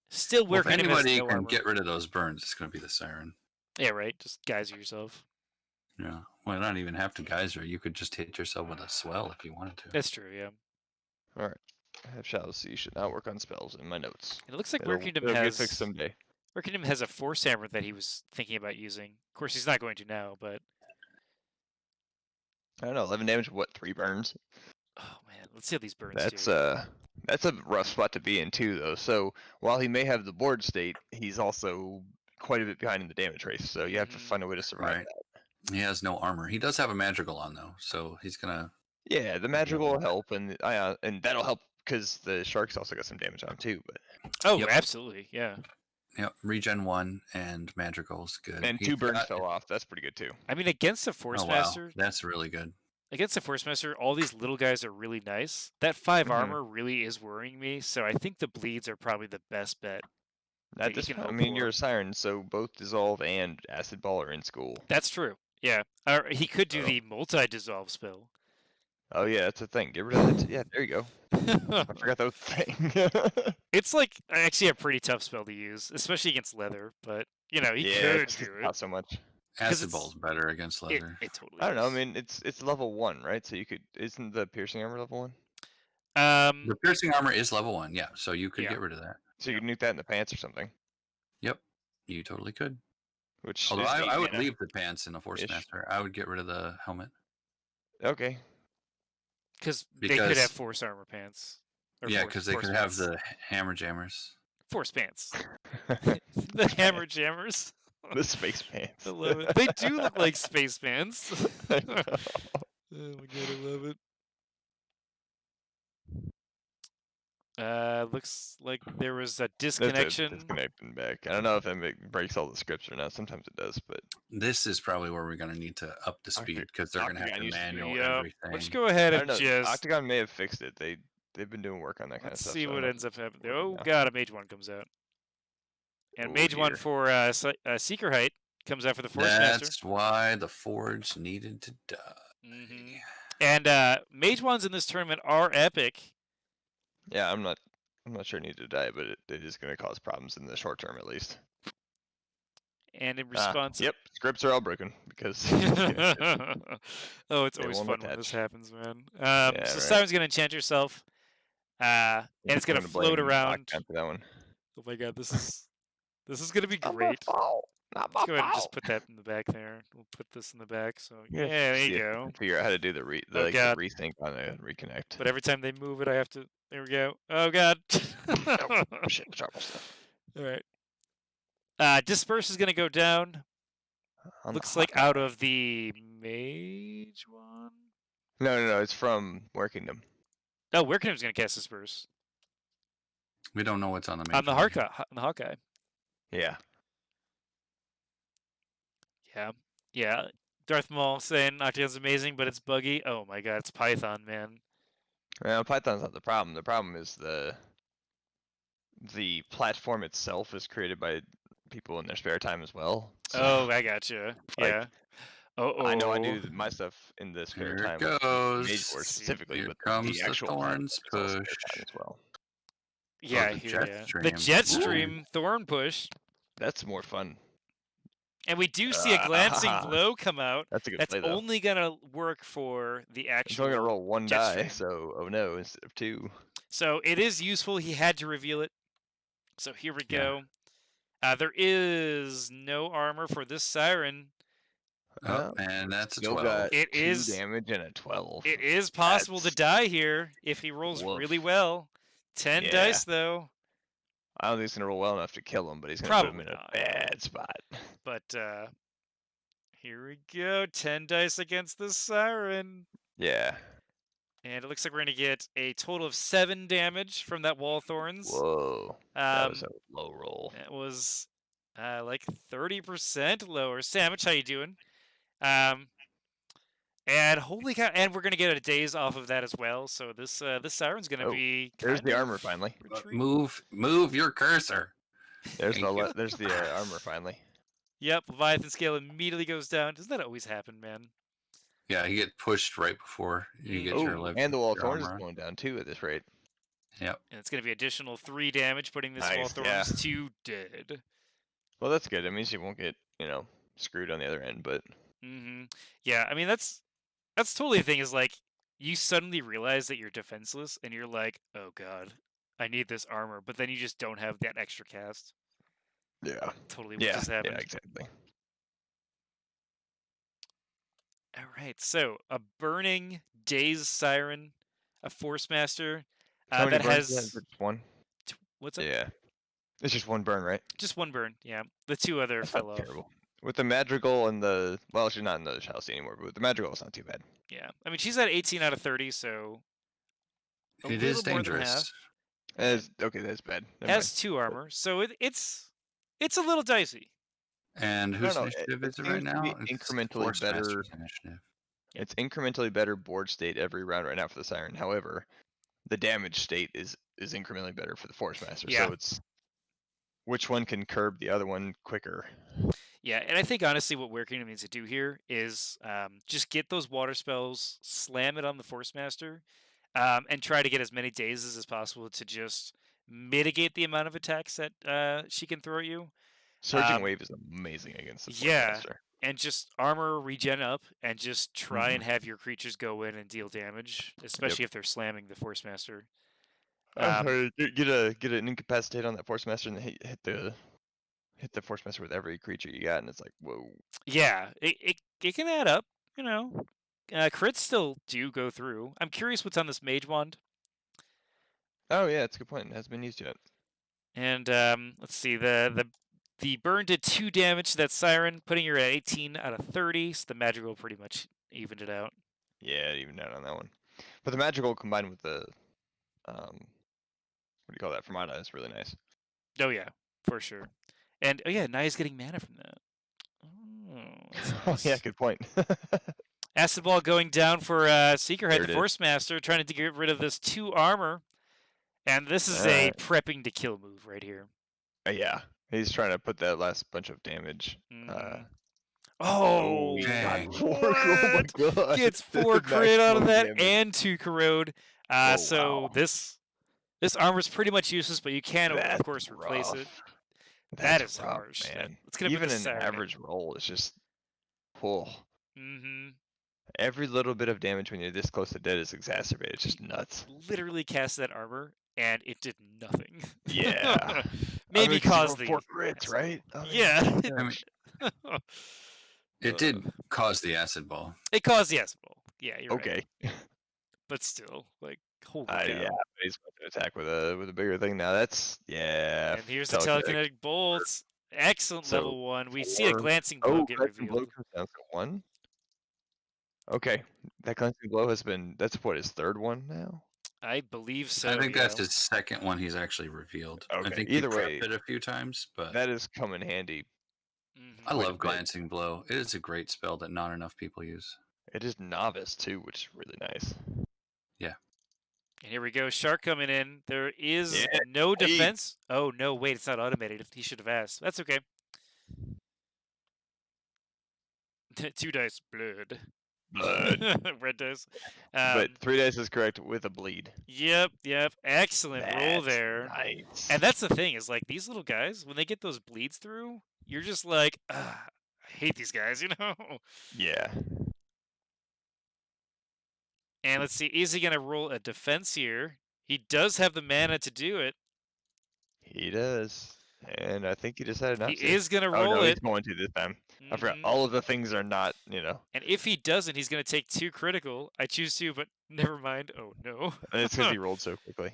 Still, if anybody can get rid of those burns, it's going to be the Siren. Yeah, right. Just geyser yourself. Yeah. Well, not even have to geyser. You could just hit yourself with a swell if you wanted to. That's true, yeah. All right. I have Shallow Sea. Should not work on spells in my notes. It looks like Werekingdom has fixed someday. Werekingdom has a Forcehammer that he was thinking about using. Of course, he's not going to now, but I don't know. 11 damage. What? 3 burns. Oh man, let's see how these burns do. That's a rough spot to be in too, though. So while he may have the board state, he's also quite a bit behind in the damage race. So you have to find a way to survive that. He has no armor. He does have a magical on though, so he's gonna. Yeah, the magical will help, and that'll help because the sharks also got some damage on too. But absolutely, yeah. Yep, regen 1 and magical's good. And 2 burns fell off. That's pretty good too. I mean, against the Forcemaster, that's really good. Against the Forcemaster, all these little guys are really nice. That 5 armor really is worrying me, so I think the bleeds are probably the best bet. I mean, you're a Siren, so both Dissolve and Acid Ball are in school. That's true. Yeah, he could do the multi-dissolve spell. Oh yeah, that's a thing. Get rid of that. Yeah, there you go. I forgot that was a thing. It's like actually a pretty tough spell to use, especially against leather. But he could do it. Not so much. Acid Ball's better against leather. It totally. I don't know. I mean, it's level 1, right? So you could. Isn't the piercing armor level 1? The piercing armor is level 1. Yeah, so you could get rid of that. So you could nuke that in the pants or something. Yep, you totally could. Which although I would leave the pants in a Forcemaster. I would get rid of the helmet. Okay. Because they could have force armor pants. Yeah, because they could have the hammer jammers. Force pants. The hammer jammers. The space pants. I love it. They do look like space pants. Oh my god, I love it. Looks like there was a disconnection. Disconnecting back. I don't know if it breaks all the scripts or not. Sometimes it does, but this is probably where we're gonna need to up the speed because they're gonna have to manual everything. Let's go ahead and just. Octagon may have fixed it. They've been doing work on that kind of stuff. Let's see what ends up happening. Oh god, a Mage 1 comes out. And Mage 1 for Sicherheit comes out for the Forcemaster. That's why the Forge needed to die. Mm-hmm. And Mage 1s in this tournament are epic. Yeah, I'm not sure it needs to die, but it is going to cause problems in the short term at least. And in response, yep, scripts are all broken because. Oh, it's always fun when this happens, man. So right. Siren's gonna enchant yourself, and it's gonna float around. For that one. Oh my god, this is gonna be great. Let's go ahead and just put that in the back there. We'll put this in the back. So yeah, there you go. Figure out how to do the resync on the reconnect. But every time they move it, I have to. There we go. Oh god. Oh, shit, all right. Disperse is gonna go down. Looks like out of the Mage 1. No, it's from Werekingdom. No, Werekingdom's gonna cast Disperse. We don't know what's on the Mage. On the Hawkeye. Yeah. Yeah. Darth Maul saying Octagon's amazing, but it's buggy. Oh my god, it's Python, man. Well, Python's not the problem. The problem is the platform itself is created by people in their spare time as well. So, oh, I gotcha. Yeah. I know I do my stuff in the spare time. Here goes. Mage Wars specifically, Here but comes the actual Thorns push as well. Yeah, the the Jetstream Thorn push. That's more fun. And we do see a glancing glow come out. That's a good That's play, though. only gonna work for the actual. It's only gonna roll one die, so oh no, instead of two. So it is useful. He had to reveal it. So here we go. There is no armor for this Siren. Oh, and that's a Still 12. got It 2 is damage and a 12. It is possible to die here if he rolls really well. 10 dice though. I don't think he's gonna roll well enough to kill him, but he's gonna put him in a bad spot. But here we go. 10 dice against the Siren. Yeah. And it looks like we're gonna get a total of 7 damage from that wall thorns. Whoa. That was a low roll. It was like 30% lower. Sandwich, how you doing? And holy cow! And we're gonna get a daze off of that as well. So this Siren's gonna be. There's the armor finally. Move your cursor. There's there's the armor finally. Yep, Leviathan scale immediately goes down. Doesn't that always happen, man? Yeah, you get pushed right before you get your lift. And the wall of thorns is going down too at this rate. Yep. And it's gonna be additional 3 damage, putting this wall of thorns to dead. Well, that's good. That means you won't get screwed on the other end, but. Yeah, I mean that's totally the thing. Is like you suddenly realize that you're defenseless, and you're like, oh god, I need this armor, but then you just don't have that extra cast. Yeah. Totally what just happened. Yeah, exactly. All right, so a burning dazed Siren, a Forcemaster that has just one. What's up? Yeah, it's just one burn, right? Just one burn. Yeah, the 2 other fell off. Terrible. With the Madrigal and she's not in the Chelsea anymore, but with the Madrigal, it's not too bad. Yeah, I mean she's at 18 out of 30, so it is dangerous. Okay, that's bad. Has 2 armor, so it's a little dicey. And whose initiative is it right now? Incrementally better. It's incrementally better board state every round right now for the Siren. However, the damage state is incrementally better for the Forcemaster. Yeah. So it's which one can curb the other one quicker. Yeah, and I think honestly what Werekingdom needs to do here is just get those water spells, slam it on the Forcemaster, and try to get as many dazes as possible to just mitigate the amount of attacks that she can throw at you. Surging Wave is amazing against the Forcemaster. And just armor regen up and just try and have your creatures go in and deal damage, especially if they're slamming the Forcemaster. Get an incapacitate on that Forcemaster and hit the Forcemaster with every creature you got, and it's like, whoa. Yeah, it can add up, crits still do go through. I'm curious what's on this mage wand. Oh yeah, it's a good point. It hasn't been used yet. And let's see, the burn did 2 damage to that Siren, putting her at 18 out of 30. So the magical pretty much evened it out. Yeah, even out on that one. But the magical combined with the what do you call that? Fermata is really nice. Oh yeah, for sure. And oh yeah, Naya's getting mana from that. Oh, that's Oh nice. yeah, good point. Acid Ball going down for Sicherheit, There the it is. Forcemaster, trying to get rid of this 2 armor. And this is a prepping to kill move right here. Yeah, he's trying to put that last bunch of damage. Oh, he got dang. 4. Oh my god. Gets 4 crit out of that Maximum damage. and 2 corrode. Oh, So wow. this armor's pretty much useless, but you can That's of course replace rough. it. That's That is rough, harsh. man. It's gonna Even put the an Siren average roll is just cool. Mm-hmm. Every little bit of damage when you're this close to dead is exacerbated. It's just nuts. Literally cast that armor and it did nothing. Yeah. Maybe 'cause you caused rolled the 4 crits, right? Oh, Yeah. I mean, it did cause the acid ball. It caused the acid ball. Yeah, you're okay. right. But still, like, holy cow. Yeah, he's going to attack with a bigger thing now. That's And here's the telekinetic bolts. Excellent So, level 1. We see a glancing blow get glancing blow revealed. comes down to 1. Okay, that glancing blow has been. That's what his 3rd one now. I believe so. I think that's his 2nd one he's actually revealed. Okay, I think either he way, prepped it a few times, but that has come in handy. Mm-hmm. I love glancing blow. It is a great spell that not enough people use. It is novice too, which is really nice. Yeah. And here we go. Shark coming in. There is Yeah, no defense. Oh, no, wait. It's not automated. He should have asked. That's okay. 2 dice. Blood. Red dice. But 3 dice is correct with a bleed. Yep. Excellent roll That's there. Nice. And that's the thing is, like, these little guys, when they get those bleeds through, you're just like, I hate these guys, you know? Yeah. And let's see, is he going to roll a defense here? He does have the mana to do it. He does. And I think he decided not to. He is going to Oh, roll no, it. he's going to this time. I forgot. All of the things are not, And if he doesn't, he's going to take 2 critical. I choose to, but never mind. Oh, no. And it's because he rolled so quickly.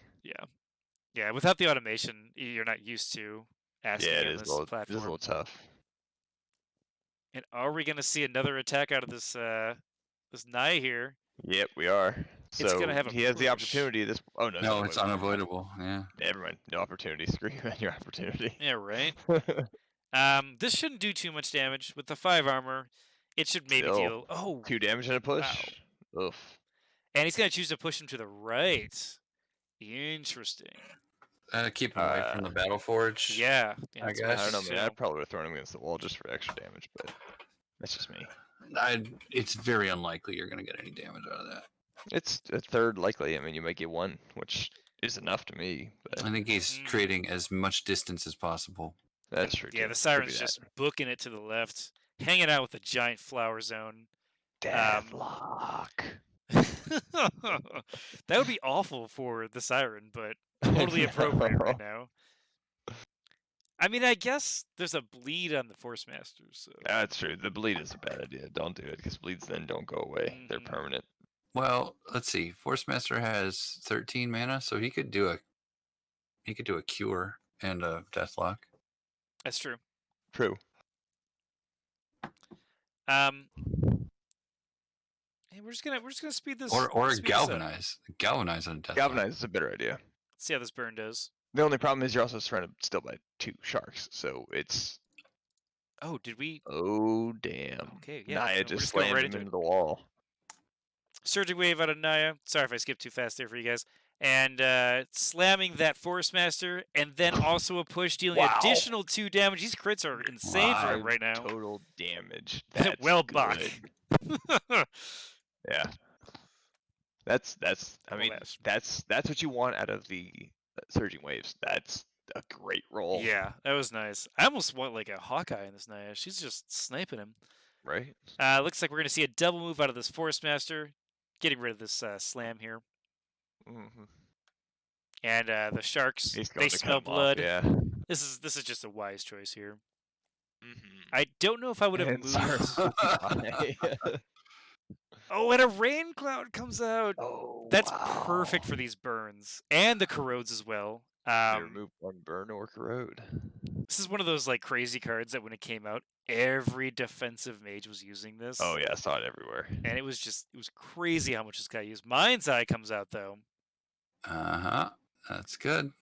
Yeah, without the automation, you're not used to asking Yeah, on it is this a little, platform. it is a little tough. And are we going to see another attack out of this this Naya here? Yep, we are. It's So gonna have a he has the push. opportunity. Oh no, No, it's unavoidable. Yeah. Never mind. No opportunity. Scream at your opportunity. Yeah, right. This shouldn't do too much damage with the 5 armor. It should maybe Still, deal 2 damage and a push. Oof. And he's gonna choose to push him to the right. Interesting. Keep him away from the battle forge. Yeah, I that's guess. I don't know, man. so- I'd probably have thrown him against the wall just for extra damage, but that's just me. It's very unlikely you're going to get any damage out of that. It's a 3rd likely. I mean, you might get 1, which is enough to me. But I think he's creating as much distance as possible. that's true. Yeah, too. the Could Siren's be just booking it to the left, hanging out with the giant flower zone. Deathlock. That would be awful for the Siren, but totally appropriate right now. I mean, I guess there's a bleed on the Forcemaster, so That's true. The bleed is a bad idea. Don't do it because bleeds then don't go away. They're permanent. Well, let's see. Forcemaster has 13 mana, so he could do a cure and a deathlock. that's true. True. Hey, we're just gonna speed this. Or speed this up. galvanize. Galvanize on a deathlock. Galvanize is a better idea. Let's see how this burn does. The only problem is you're also surrounded still by 2 sharks, so it's. Oh, did we? Oh damn! Okay, yeah. Naya we're just going slammed right him into into it. the wall. Surging wave out of Naya. Sorry if I skipped too fast there for you guys. And slamming that Forcemaster, and then also a push dealing additional 2 damage. These crits are insane for him right now. Total damage. That's well, good. Bach. Yeah. That's. I mean, that's- that's what you want out of the surging waves. That's a great roll. Yeah, that was nice. I almost want like a Hawkeye in this Naya. She's just sniping him. Right. Looks like we're going to see a double move out of this Forcemaster. Getting rid of this slam here. Mm-hmm. And the sharks, He's they going to smell cut him off, blood. yeah. This is just a wise choice here. Mm-hmm. I don't know if I would have moved. Oh, and a rain cloud comes out. Oh, That's wow. perfect for these burns and the corrodes as well. They remove one burn or corrode. This is one of those like crazy cards that when it came out, every defensive mage was using this. Oh yeah, I saw it everywhere. And it was crazy how much this guy used. Mind's Eye comes out though. That's good.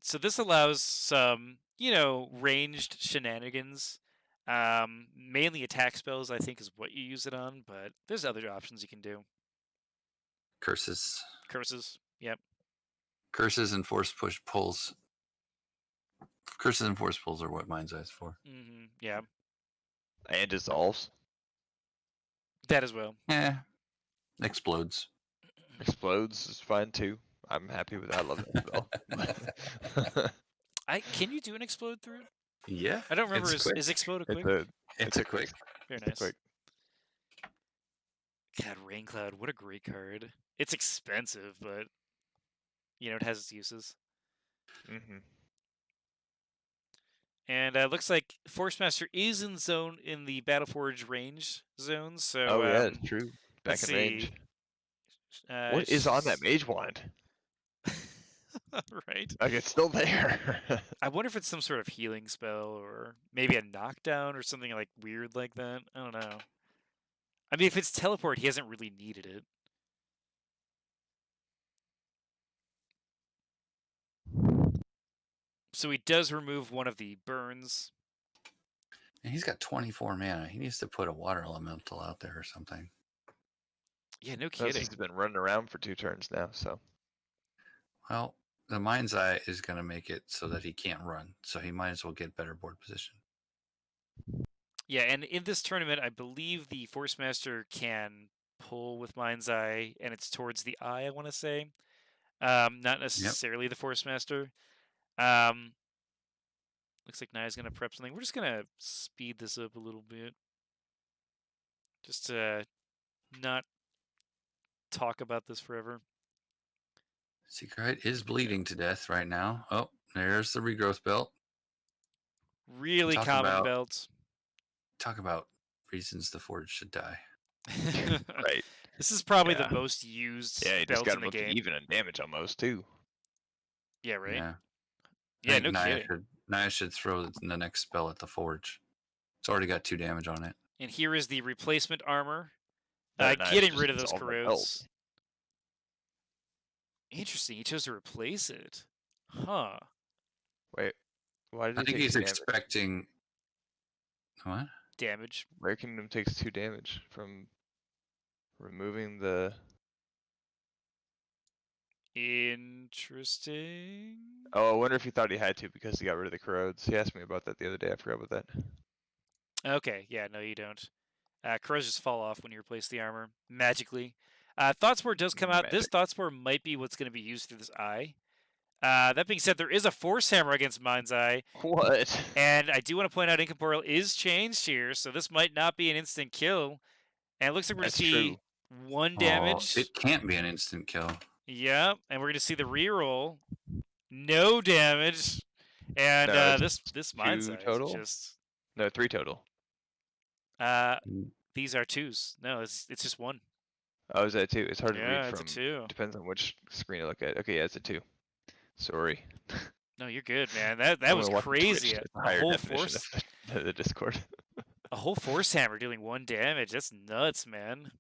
So this allows some, ranged shenanigans. Mainly attack spells, I think, is what you use it on, but there's other options you can do. Curses. Yep. Curses and force push pulls. Curses and force pulls are what Mind's Eye is for. Yeah. And dissolves. That as well. Yeah. Explodes. Explodes is fine too. I'm happy with that. I love that spell. Can you do an explode through it? Yeah. I don't remember. Is explode a quick? It's a quick. Very nice. Quick. God, Rain Cloud, what a great card. It's expensive, but it has its uses. And it looks like Forcemaster is in the Battleforge range zone. So yeah, it's true. Back in range. What is on that mage wand? Right. Like it's still there. I wonder if it's some sort of healing spell or maybe a knockdown or something like weird like that. I don't know. I mean, if it's teleport, he hasn't really needed it. So he does remove one of the burns. And he's got 24 mana. He needs to put a water elemental out there or something. Yeah, no kidding. He's been running around for 2 turns now, so. Well, the Mind's Eye is going to make it so that he can't run. So he might as well get better board position. Yeah, and in this tournament, I believe the Forcemaster can pull with Mind's Eye, and it's towards the eye, I want to say. Not necessarily the Forcemaster. Looks like Naya's going to prep something. We're just going to speed this up a little bit. Just to not talk about this forever. Sicherheit is bleeding to death right now. Oh, there's the regrowth belt. Really common belt. Talk about reasons the Forge should die. Right. This is probably the most used belt in the game. Even on damage almost too. Yeah, right? Yeah, no kidding. Naya should throw the next spell at the Forge. It's already got 2 damage on it. And here is the replacement armor. Getting rid of those corrodes. Interesting. He chose to replace it. Huh. Wait. Why did he I think he's expecting... What? Damage. Werekingdom takes 2 damage from removing the... Interesting. Oh, I wonder if he thought he had to because he got rid of the corrodes. He asked me about that the other day. I forgot about that. Okay. Yeah, no, you don't. Corrodes just fall off when you replace the armor magically. Thoughtspore does come out. This Thoughtspore might be what's going to be used through this eye. That being said, there is a Force Hammer against Mind's Eye. What? And I do want to point out Incorporeal is changed here, so this might not be an instant kill. And it looks like we're going to see 1 damage. It can't be an instant kill. Yeah, and we're going to see the reroll. No damage. And this Mind's Eye total? is just... No, 3 total. These are 2s. No, it's just 1. Oh, is that 2? It's hard to read from. It's a 2. Depends on which screen you look at. Okay, yeah, it's a 2. Sorry. No, you're good, man. That was crazy. A whole force. The Discord. A whole Force Hammer dealing 1 damage. That's nuts, man.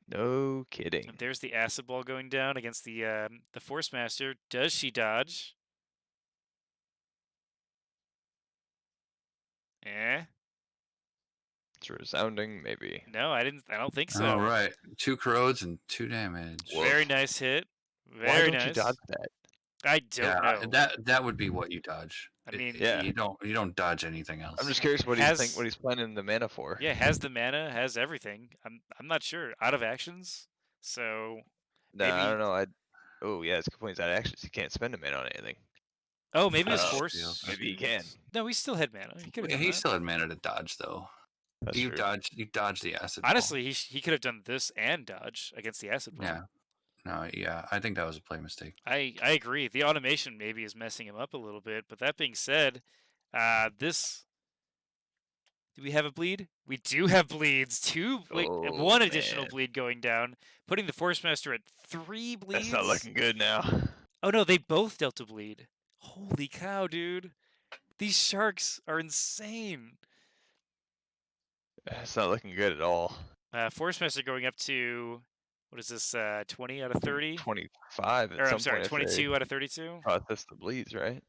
No kidding. And there's the acid ball going down against the Forcemaster. Does she dodge? It's resounding, maybe. No, I don't think so. All right, 2 corrodes and 2 damage. Very nice hit. Why don't you dodge that? I don't know. That would be what you dodge. I mean, you don't dodge anything else. I'm just curious what he's planning the mana for. Yeah, has the mana, has everything. I'm not sure. Out of actions, so. No, I don't know. Oh yeah, it's good point. He's out of actions. He can't spend a mana on anything. Oh, maybe his force. Maybe he can. No, he still had mana. He still had mana to dodge though. That's you true. dodge the acid. Honestly, he could have done this and dodge against the acid ball. Yeah. No, yeah, I think that was a play mistake. I agree. The automation maybe is messing him up a little bit, but that being said, this Do we have a bleed? We do have bleeds. One additional bleed going down, putting the Forcemaster at 3 bleeds. That's not looking good now. Oh no, they both dealt a bleed. Holy cow, dude. These sharks are insane. It's not looking good at all. Forcemaster going up to, what is this, 20 out of 30? 25 at or, some I'm sorry, point. 22 out of 32? Process the bleeds, right?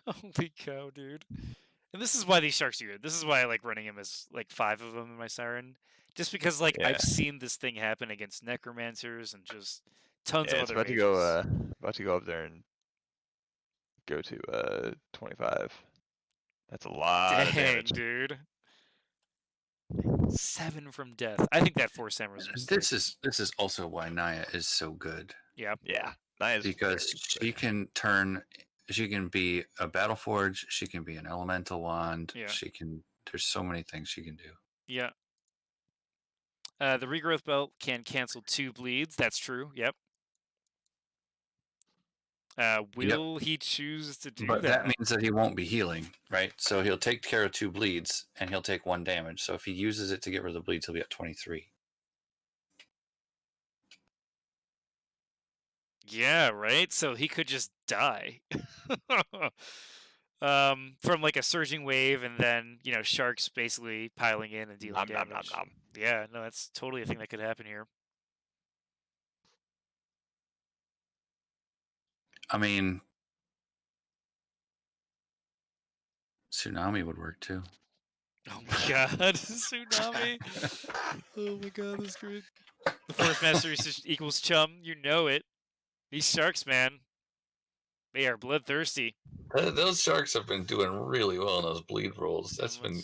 Holy cow, dude. And this is why these sharks are good. This is why I like running him as, like, 5 of them in my Siren. Just because, like, Yeah. I've seen this thing happen against Necromancers and just tons of It's other about mages. to go up there and go to 25. That's a lot of damage. Dude. 7 from death. I think that Force Hammer was a mistake. This is also why Naya is so good. Yeah. Naya's because she can be a battle forge, she can be an elemental wand, there's so many things she can do. Yeah. The regrowth belt can cancel 2 bleeds. That's true. Yep. Will he choose to do that? But that means that he won't be healing, right? So he'll take care of 2 bleeds and he'll take 1 damage. So if he uses it to get rid of the bleeds, he'll be at 23. Yeah, right? So he could just die. From like a surging wave and then, sharks basically piling in and dealing damage. Yeah, no, that's totally a thing that could happen here. I mean, Tsunami would work too. Oh my god, Tsunami! Oh my god, that's great. The Forcemaster equals chum, you know it. These sharks, man, they are bloodthirsty. Those sharks have been doing really well in those bleed rolls. That's been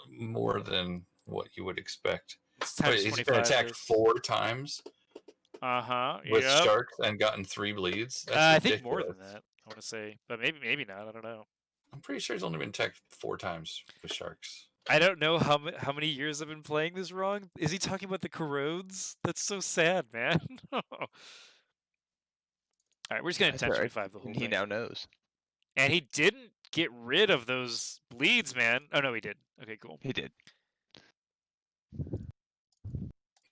more than what you would expect. Wait, he's been attacked 4 times? With sharks and gotten 3 bleeds? That's I think more than that, I want to say. But maybe not, I don't know. I'm pretty sure he's only been attacked 4 times with sharks. I don't know how many years I've been playing this wrong. Is he talking about the corrodes? That's so sad, man. Alright, we're just going to 1025 the whole thing. He now knows. And he didn't get rid of those bleeds, man. Oh, no, he did. Okay, cool. He did.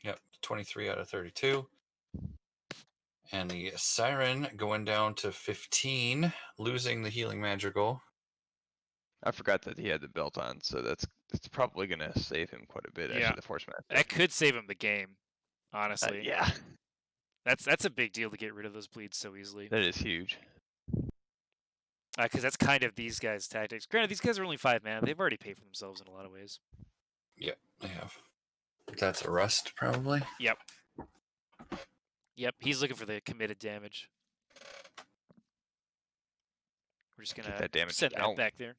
Yep, 23 out of 32. And the Siren going down to 15, losing the healing magical. I forgot that he had the belt on, so it's probably going to save him quite a bit, actually, the Forcemaster. That could save him the game, honestly. Yeah. That's a big deal to get rid of those bleeds so easily. That is huge. Because that's kind of these guys' tactics. Granted, these guys are only 5 mana. They've already paid for themselves in a lot of ways. Yep, they have. That's a rust, probably? Yep. Yep, he's looking for the committed damage. We're just going to send that back there.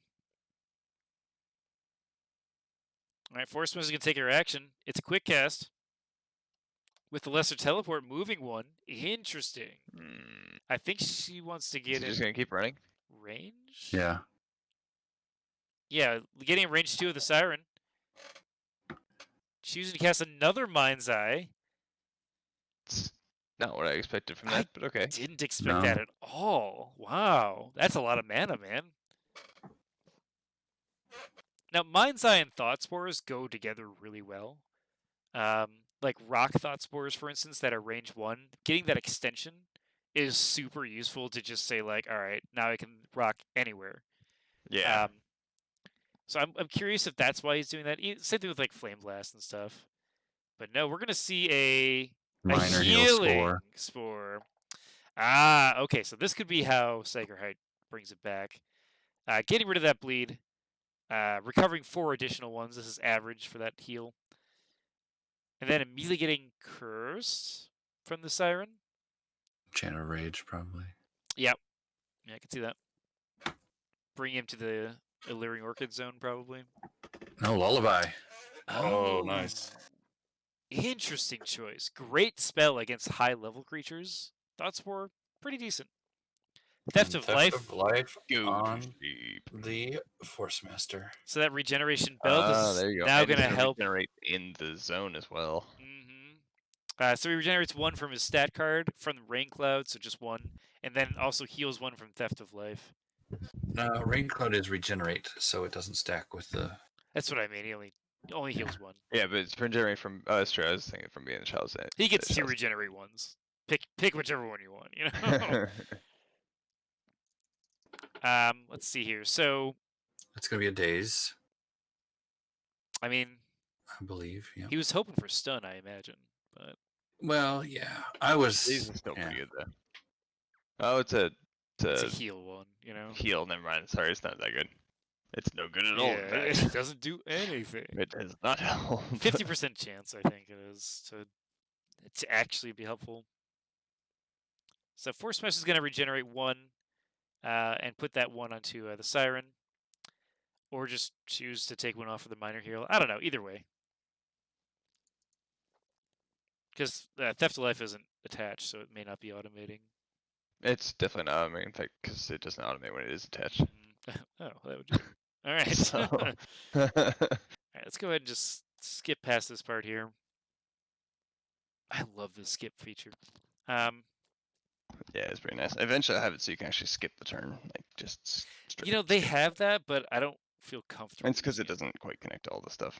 Alright, Forcemaster is going to take her action. It's a quick cast. With the lesser teleport moving 1. Interesting. I think she wants to get in. Just going to keep running? Range? Yeah. Yeah, getting in range 2 of the Siren. Choosing to cast another Mind's Eye. It's not what I expected from that, but okay. Didn't expect that at all. Wow. That's a lot of mana, man. Now, Mind's Eye and Thought Spores go together really well. Like Rock Thought Spores, for instance, that are range 1. Getting that extension is super useful to just say, like, all right, now I can rock anywhere. Yeah. So I'm curious if that's why he's doing that. Same thing with, like, Flame Blast and stuff. But no, we're going to see a Minor healing spore. Ah, okay, so this could be how Sicherheit brings it back. Getting rid of that bleed. Recovering 4 additional ones. This is average for that heal. And then immediately getting cursed from the Siren. Chant of Rage, probably. Yep. Yeah, I can see that. Bring him to the Alluring Orchid zone, probably. No, Lullaby. Oh, nice. Interesting choice. Great spell against high-level creatures. Thought Spore, pretty decent. Theft of Life on the Forcemaster. So that regeneration belt is now going to help. Regenerate in the zone as well. So he regenerates 1 from his stat card, from the Rain Cloud, so just 1. And then also heals 1 from Theft of Life. Rain Cloud is regenerate, so it doesn't stack with the... That's what I mean. He only heals one. Yeah, but it's regenerating from. Oh, that's true. I was thinking from being a child. He gets 2 regenerate ones. Pick whichever one you want. You know. Let's see here. So It's gonna be a daze, I mean, I believe. Yeah. he was hoping for stun, I imagine. But Well, yeah, I was. These are still yeah. pretty good though. Oh, it's a heal one. You know. heal. Never mind. Sorry, it's not that good. It's no good at all. Yeah, In it fact, doesn't do anything. it does not help. 50% chance, I think it is, to actually be helpful. So Forcemaster is going to regenerate 1, and put that 1 onto the Siren, or just choose to take 1 off of the minor heal. I don't know. Either way, because Theft of Life isn't attached, so it may not be automating. It's definitely not automating, in fact, because it doesn't automate when it is attached. Oh, that would do it. All right. So... All right, let's go ahead and just skip past this part here. I love this skip feature. Yeah, it's pretty nice. Eventually, I'll have it so you can actually skip the turn, like just. You know, they have that, but I don't feel comfortable. It's because it doesn't quite connect to all the stuff.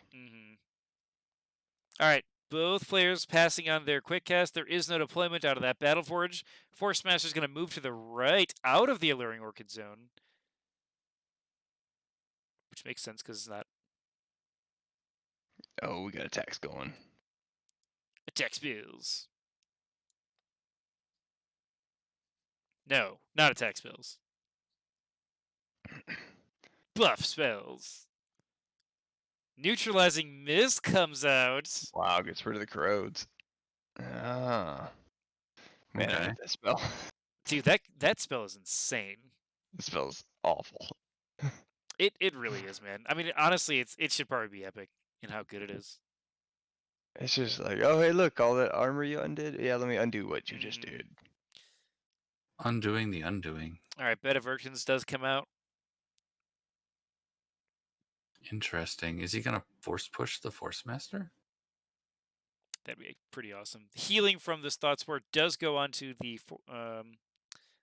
All right, both players passing on their quick cast. There is no deployment out of that Battle Forge. Forcemaster is going to move to the right out of the Alluring Orchid Zone, which makes sense because it's not. Oh, we got attacks going. Attack spells. No, not attack spells. Buff spells. Neutralizing Mist comes out. Wow, gets rid of the corrodes. Ah. Man, I hate that spell. Dude, that spell is insane. The spell's awful. It really is, man. I mean, honestly, it should probably be epic in how good it is. It's just like, oh, hey, look, all that armor you undid? Yeah, let me undo what you just did. Undoing the undoing. All right, Bed of Urchins does come out. Interesting. Is he going to force push the Forcemaster? That'd be pretty awesome. Healing from this Thought Sport does go onto the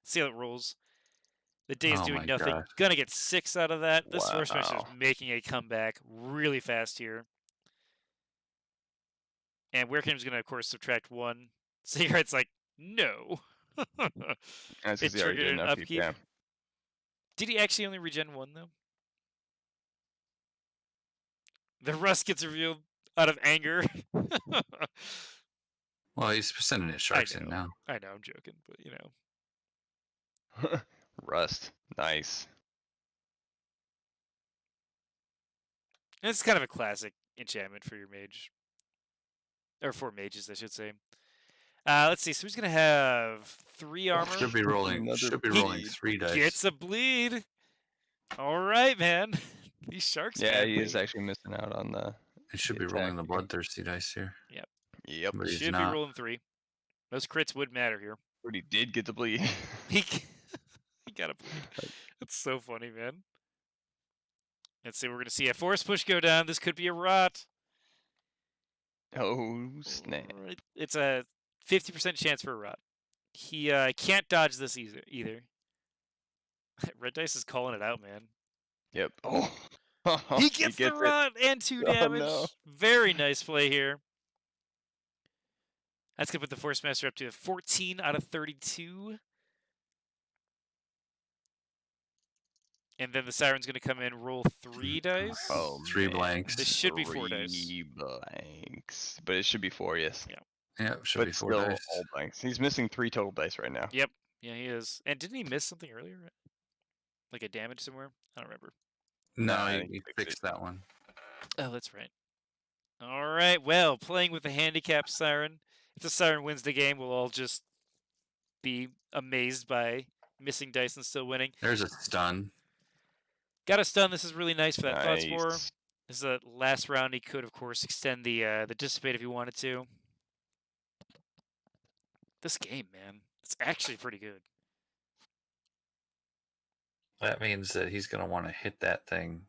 Sealant Rules. The day's doing nothing. Gosh. Gonna get 6 out of that. This Wow. Forcemaster is making a comeback really fast here. And Werekingdom's gonna, of course, subtract 1. Sicherheit's like, no. That's It because he already triggered did an enough. upkeep. Yeah. Did he actually only regen 1, though? The rust gets revealed out of anger. Well, he's sending his sharks in now. I know, I'm joking, but you know. Rust. Nice. It's kind of a classic enchantment for your mage. Or for mages, I should say. Let's see. So he's gonna have 3 armor. Should be rolling 3 dice. Gets a bleed. All right, man. These sharks. Yeah, man, he is actually missing out on the. It should be rolling the bloodthirsty dice here. Yep. But he's Should not. be rolling 3. Most crits would matter here. But he did get the bleed. He got a bleed. That's so funny, man. Let's see. We're gonna see a force push go down. This could be a rot. Oh snap! It's a 50% chance for a rot. He can't dodge this either. Red Dice is calling it out, man. Yep. Oh. He gets the rot and 2 damage. No. Very nice play here. That's going to put the Forcemaster up to 14 out of 32. And then the Siren's going to come in, roll 3 dice. Oh, 3 blanks. This should be 4 dice. 3 blanks. But it should be 4, yes. Yeah, it should be 4 still dice. all blanks. He's missing 3 total dice right now. Yep. Yeah, he is. And didn't he miss something earlier? Like a damage somewhere? I don't remember. No, he fixed that one. Oh, that's right. All right. Well, playing with the handicap Siren. If the Siren wins the game, we'll all just be amazed by missing dice and still winning. There's a stun. Got a stun. This is really nice for that Nice. Thought Spore. This is the last round. He could, of course, extend the Dissipate if he wanted to. This game, man, it's actually pretty good. That means that he's going to want to hit that thing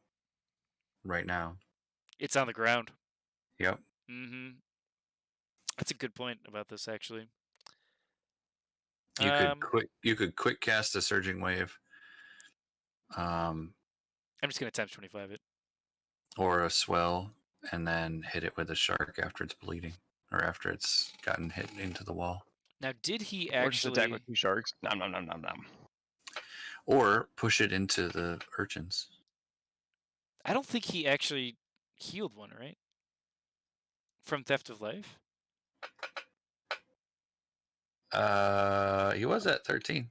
right now. It's on the ground. Yep. Mm-hmm. That's a good point about this, actually. You could quick cast a Surging Wave. I'm just gonna times 25 it. or a swell, and then hit it with a shark after it's bleeding, or after it's gotten hit into the wall. Now, did he Or just attack actually? with 2 sharks. Nom nom nom nom nom. Or push it into the urchins. I don't think he actually healed one, right? From Theft of Life. He was at 13.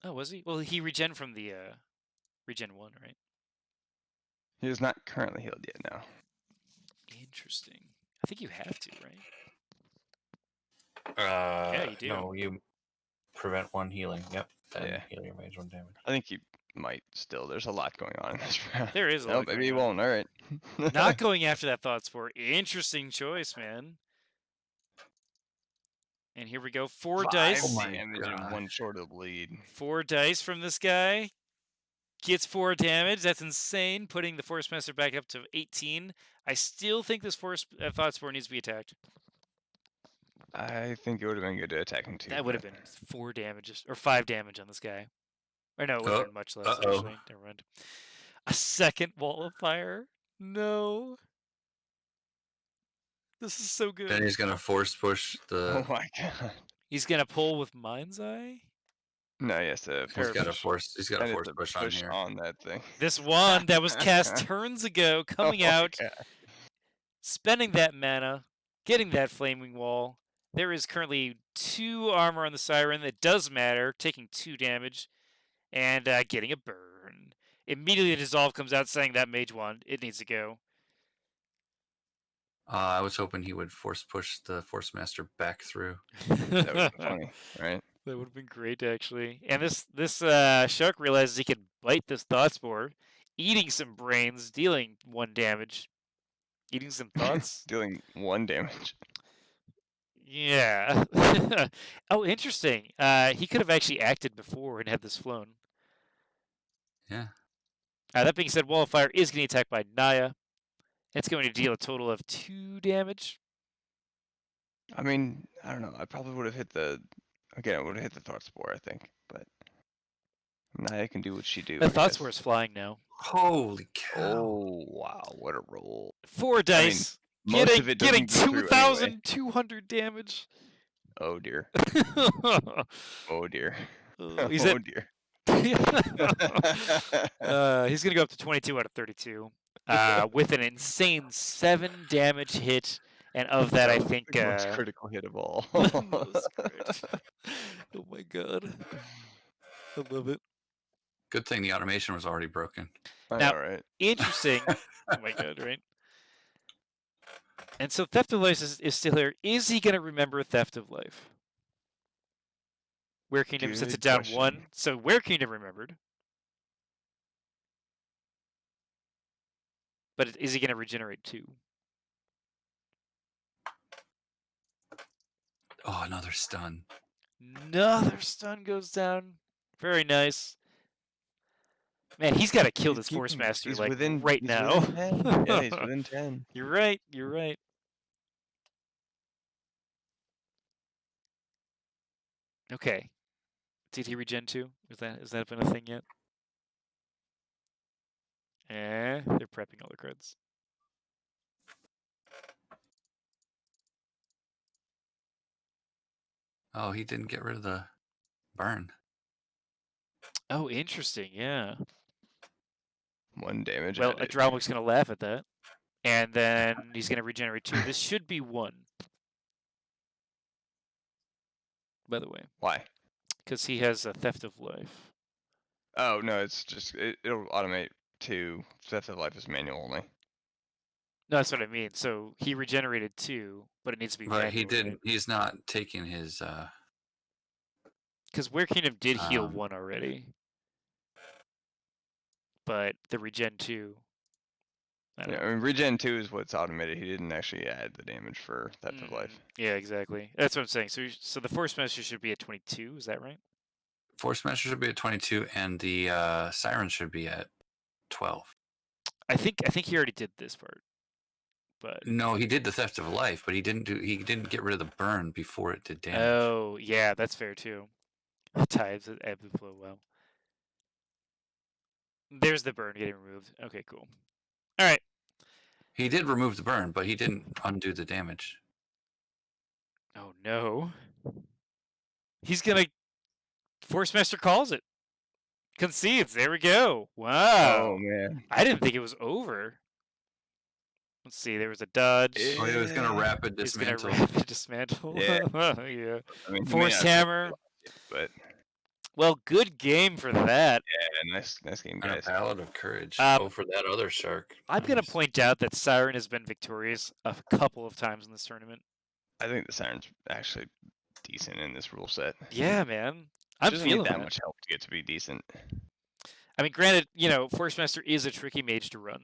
Oh, was he? Well, he regen from the regen 1, right? He is not currently healed yet. No. Interesting. I think you have to, right? Yeah, you do. No, you prevent 1 healing. Yep. Then Yeah. heal your mage 1 damage. I think he might still. There's a lot going on in this round. There is a lot. Maybe he going on. won't. All right. Not going after that thought spore. Interesting choice, man. And here we go. 4 dice. Oh my damage and gosh. 1 short of the bleed. 4 dice from this guy. Gets 4 damage. That's insane. Putting the Forcemaster back up to 18. I still think this thought spore needs to be attacked. I think it would have been good to attack him too. That would have been 4 damages or 5 damage on this guy. Or no, it would have been much less. Actually, never mind. A second wall of fire. No. This is so good. Then he's gonna force push the. Oh my god. He's gonna pull with Mind's Eye. No, yes, He's got a force. He's got a force push on here. on that thing. This one that was cast turns ago, coming out, spending that mana, getting that flaming wall. There is currently 2 armor on the Siren. That does matter, taking 2 damage, and getting a burn. Immediately, the dissolve comes out, saying that mage wand. It needs to go. I was hoping he would force push the Forcemaster back through. That would be funny, right? That would have been great, actually. And this shark realizes he can bite this thought spore, eating some brains, dealing 1 damage. Eating some thoughts? Dealing 1 damage. Yeah. Oh, interesting. He could have actually acted before and had this flown. Yeah. That being said, Wall of Fire is getting attacked by Naya. It's going to deal a total of 2 damage. I mean, I don't know. I probably would have hit the. Again, I would have hit the thought spore, I think. But Naya can do what she do. The thought spore is flying now. Holy cow! Oh wow, what a roll! 4 dice. Most of it getting doesn't go through anyway. 2,200 damage. Oh dear. Oh dear. He's oh at, dear. He's going to go up to 22 out of 32 with an insane 7 damage hit. And of that, I think... the most critical hit of all. Oh my god. I love it. Good thing the automation was already broken. Now, right? Interesting. Oh my god, right? And so Theft of Life is still here. Is he going to remember Theft of Life? Werekingdom sets it down question. 1. So Werekingdom remembered. But is he going to regenerate 2? Oh, another stun. Another stun goes down. Very nice. Man, he's got to kill this Forcemaster he's like within, right he's now. Within 10. Yeah, he's within 10. You're right. You're right. Okay. Did he regen 2? Has that been a thing yet? They're prepping all the creds. Oh, he didn't get rid of the burn. Oh, interesting. Yeah. 1 damage. Well, Adramic's going to laugh at that. And then he's going to regenerate 2. This should be 1. By the way. Why? Because he has a Theft of Life. Oh, no, it's just, it'll automate 2. Theft of Life is manual only. No, that's what I mean. So he regenerated 2, but it needs to be But manual. he didn't. Right? He's not taking his. Because Werekingdom did heal 1 already. But the regen 2. I mean, regen 2 is what's automated. He didn't actually add the damage for Theft of Life. Yeah, exactly. That's what I'm saying. So the Forcemaster should be at 22. Is that right? Forcemaster should be at 22, and the Siren should be at 12. I think he already did this part. But no, he did the Theft of Life, but he didn't get rid of the burn before it did damage. Oh, yeah, that's fair too. Tides ebb and flow well. There's the burn getting removed. Okay, cool. All right. He did remove the burn, but he didn't undo the damage. Oh no. He's gonna. Forcemaster calls it. Concedes. There we go. Wow. Oh man. I didn't think it was over. Let's see. There was a dodge. Oh, he was going to rapid He's gonna dismantle. rapid dismantle. Yeah. Yeah. I mean, Force hammer. But Well, good game for that. yeah, nice game, And a guys. ballad of courage. For that other shark. I'm gonna point out that Siren has been victorious a couple of times in this tournament. I think the Siren's actually decent in this rule set. Yeah, man. I'm doesn't feeling need that that. much help to get to be decent. I mean, granted, Forcemaster is a tricky mage to run.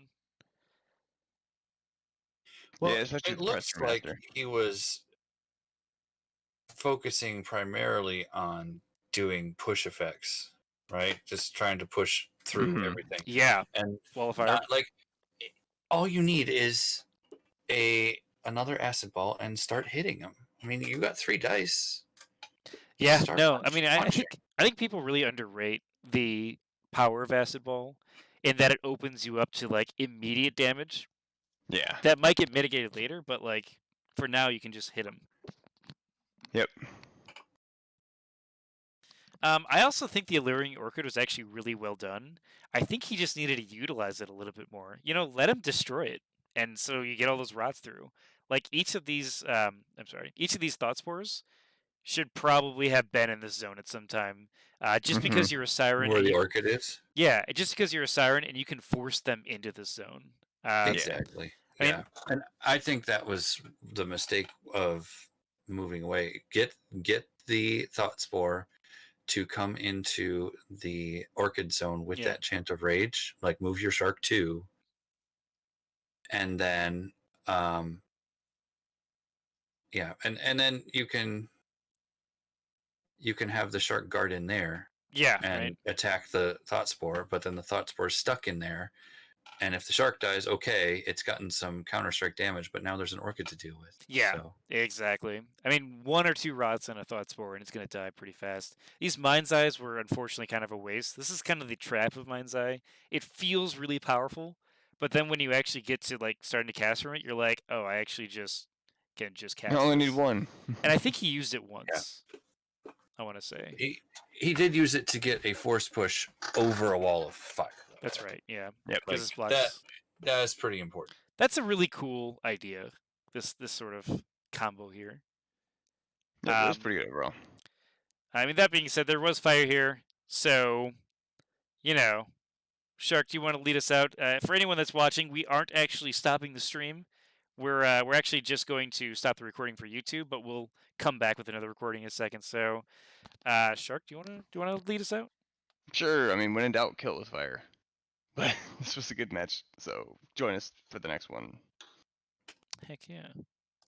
Well, yeah, especially it looks like he was focusing primarily on doing push effects, right? Just trying to push through everything. Yeah. And Wall of Fire. All you need is another acid ball and start hitting them. I mean, you got 3 dice. Yeah, no, I mean, I think people really underrate the power of Acid Ball in that it opens you up to, like, immediate damage. Yeah. That might get mitigated later, but, like, for now, you can just hit them. Yep. I also think the Alluring Orchid was actually really well done. I think he just needed to utilize it a little bit more. Let him destroy it, and so you get all those rots through. Like, each of these Thought Spores should probably have been in this zone at some time. Just because you're a Siren. Where the Orchid is? Yeah, just because you're a Siren and you can force them into this zone. Exactly. Yeah. And I think that was the mistake of moving away. Get the Thought Spore to come into the Orchid zone with that Chant of Rage. Like, move your Shark 2. And then, and then you can have the Shark guard in there. Yeah, and attack the Thought Spore, but then the Thought Spore is stuck in there. And if the Shark dies, okay, it's gotten some counter-strike damage, but now there's an Orchid to deal with. Yeah, exactly. I mean, 1 or 2 rots on a Thought Spore, and it's going to die pretty fast. These Mind's Eyes were unfortunately kind of a waste. This is kind of the trap of Mind's Eye. It feels really powerful, but then when you actually get to, like, starting to cast from it, you're like, oh, I actually can just cast. I only need 1. And I think he used it once. Yeah. I want to say he did use it to get a force push over a wall of fire. That's right. Yeah. Yep. That is pretty important. That's a really cool idea. This sort of combo here. Yeah, it was pretty good overall. I mean, that being said, there was fire here, so Shark, do you want to lead us out? For anyone that's watching, we aren't actually stopping the stream. We're actually just going to stop the recording for YouTube, but we'll come back with another recording in a second. So, Shark, do you want to lead us out? Sure. I mean, when in doubt, kill with fire. But this was a good match, so join us for the next one. Heck yeah.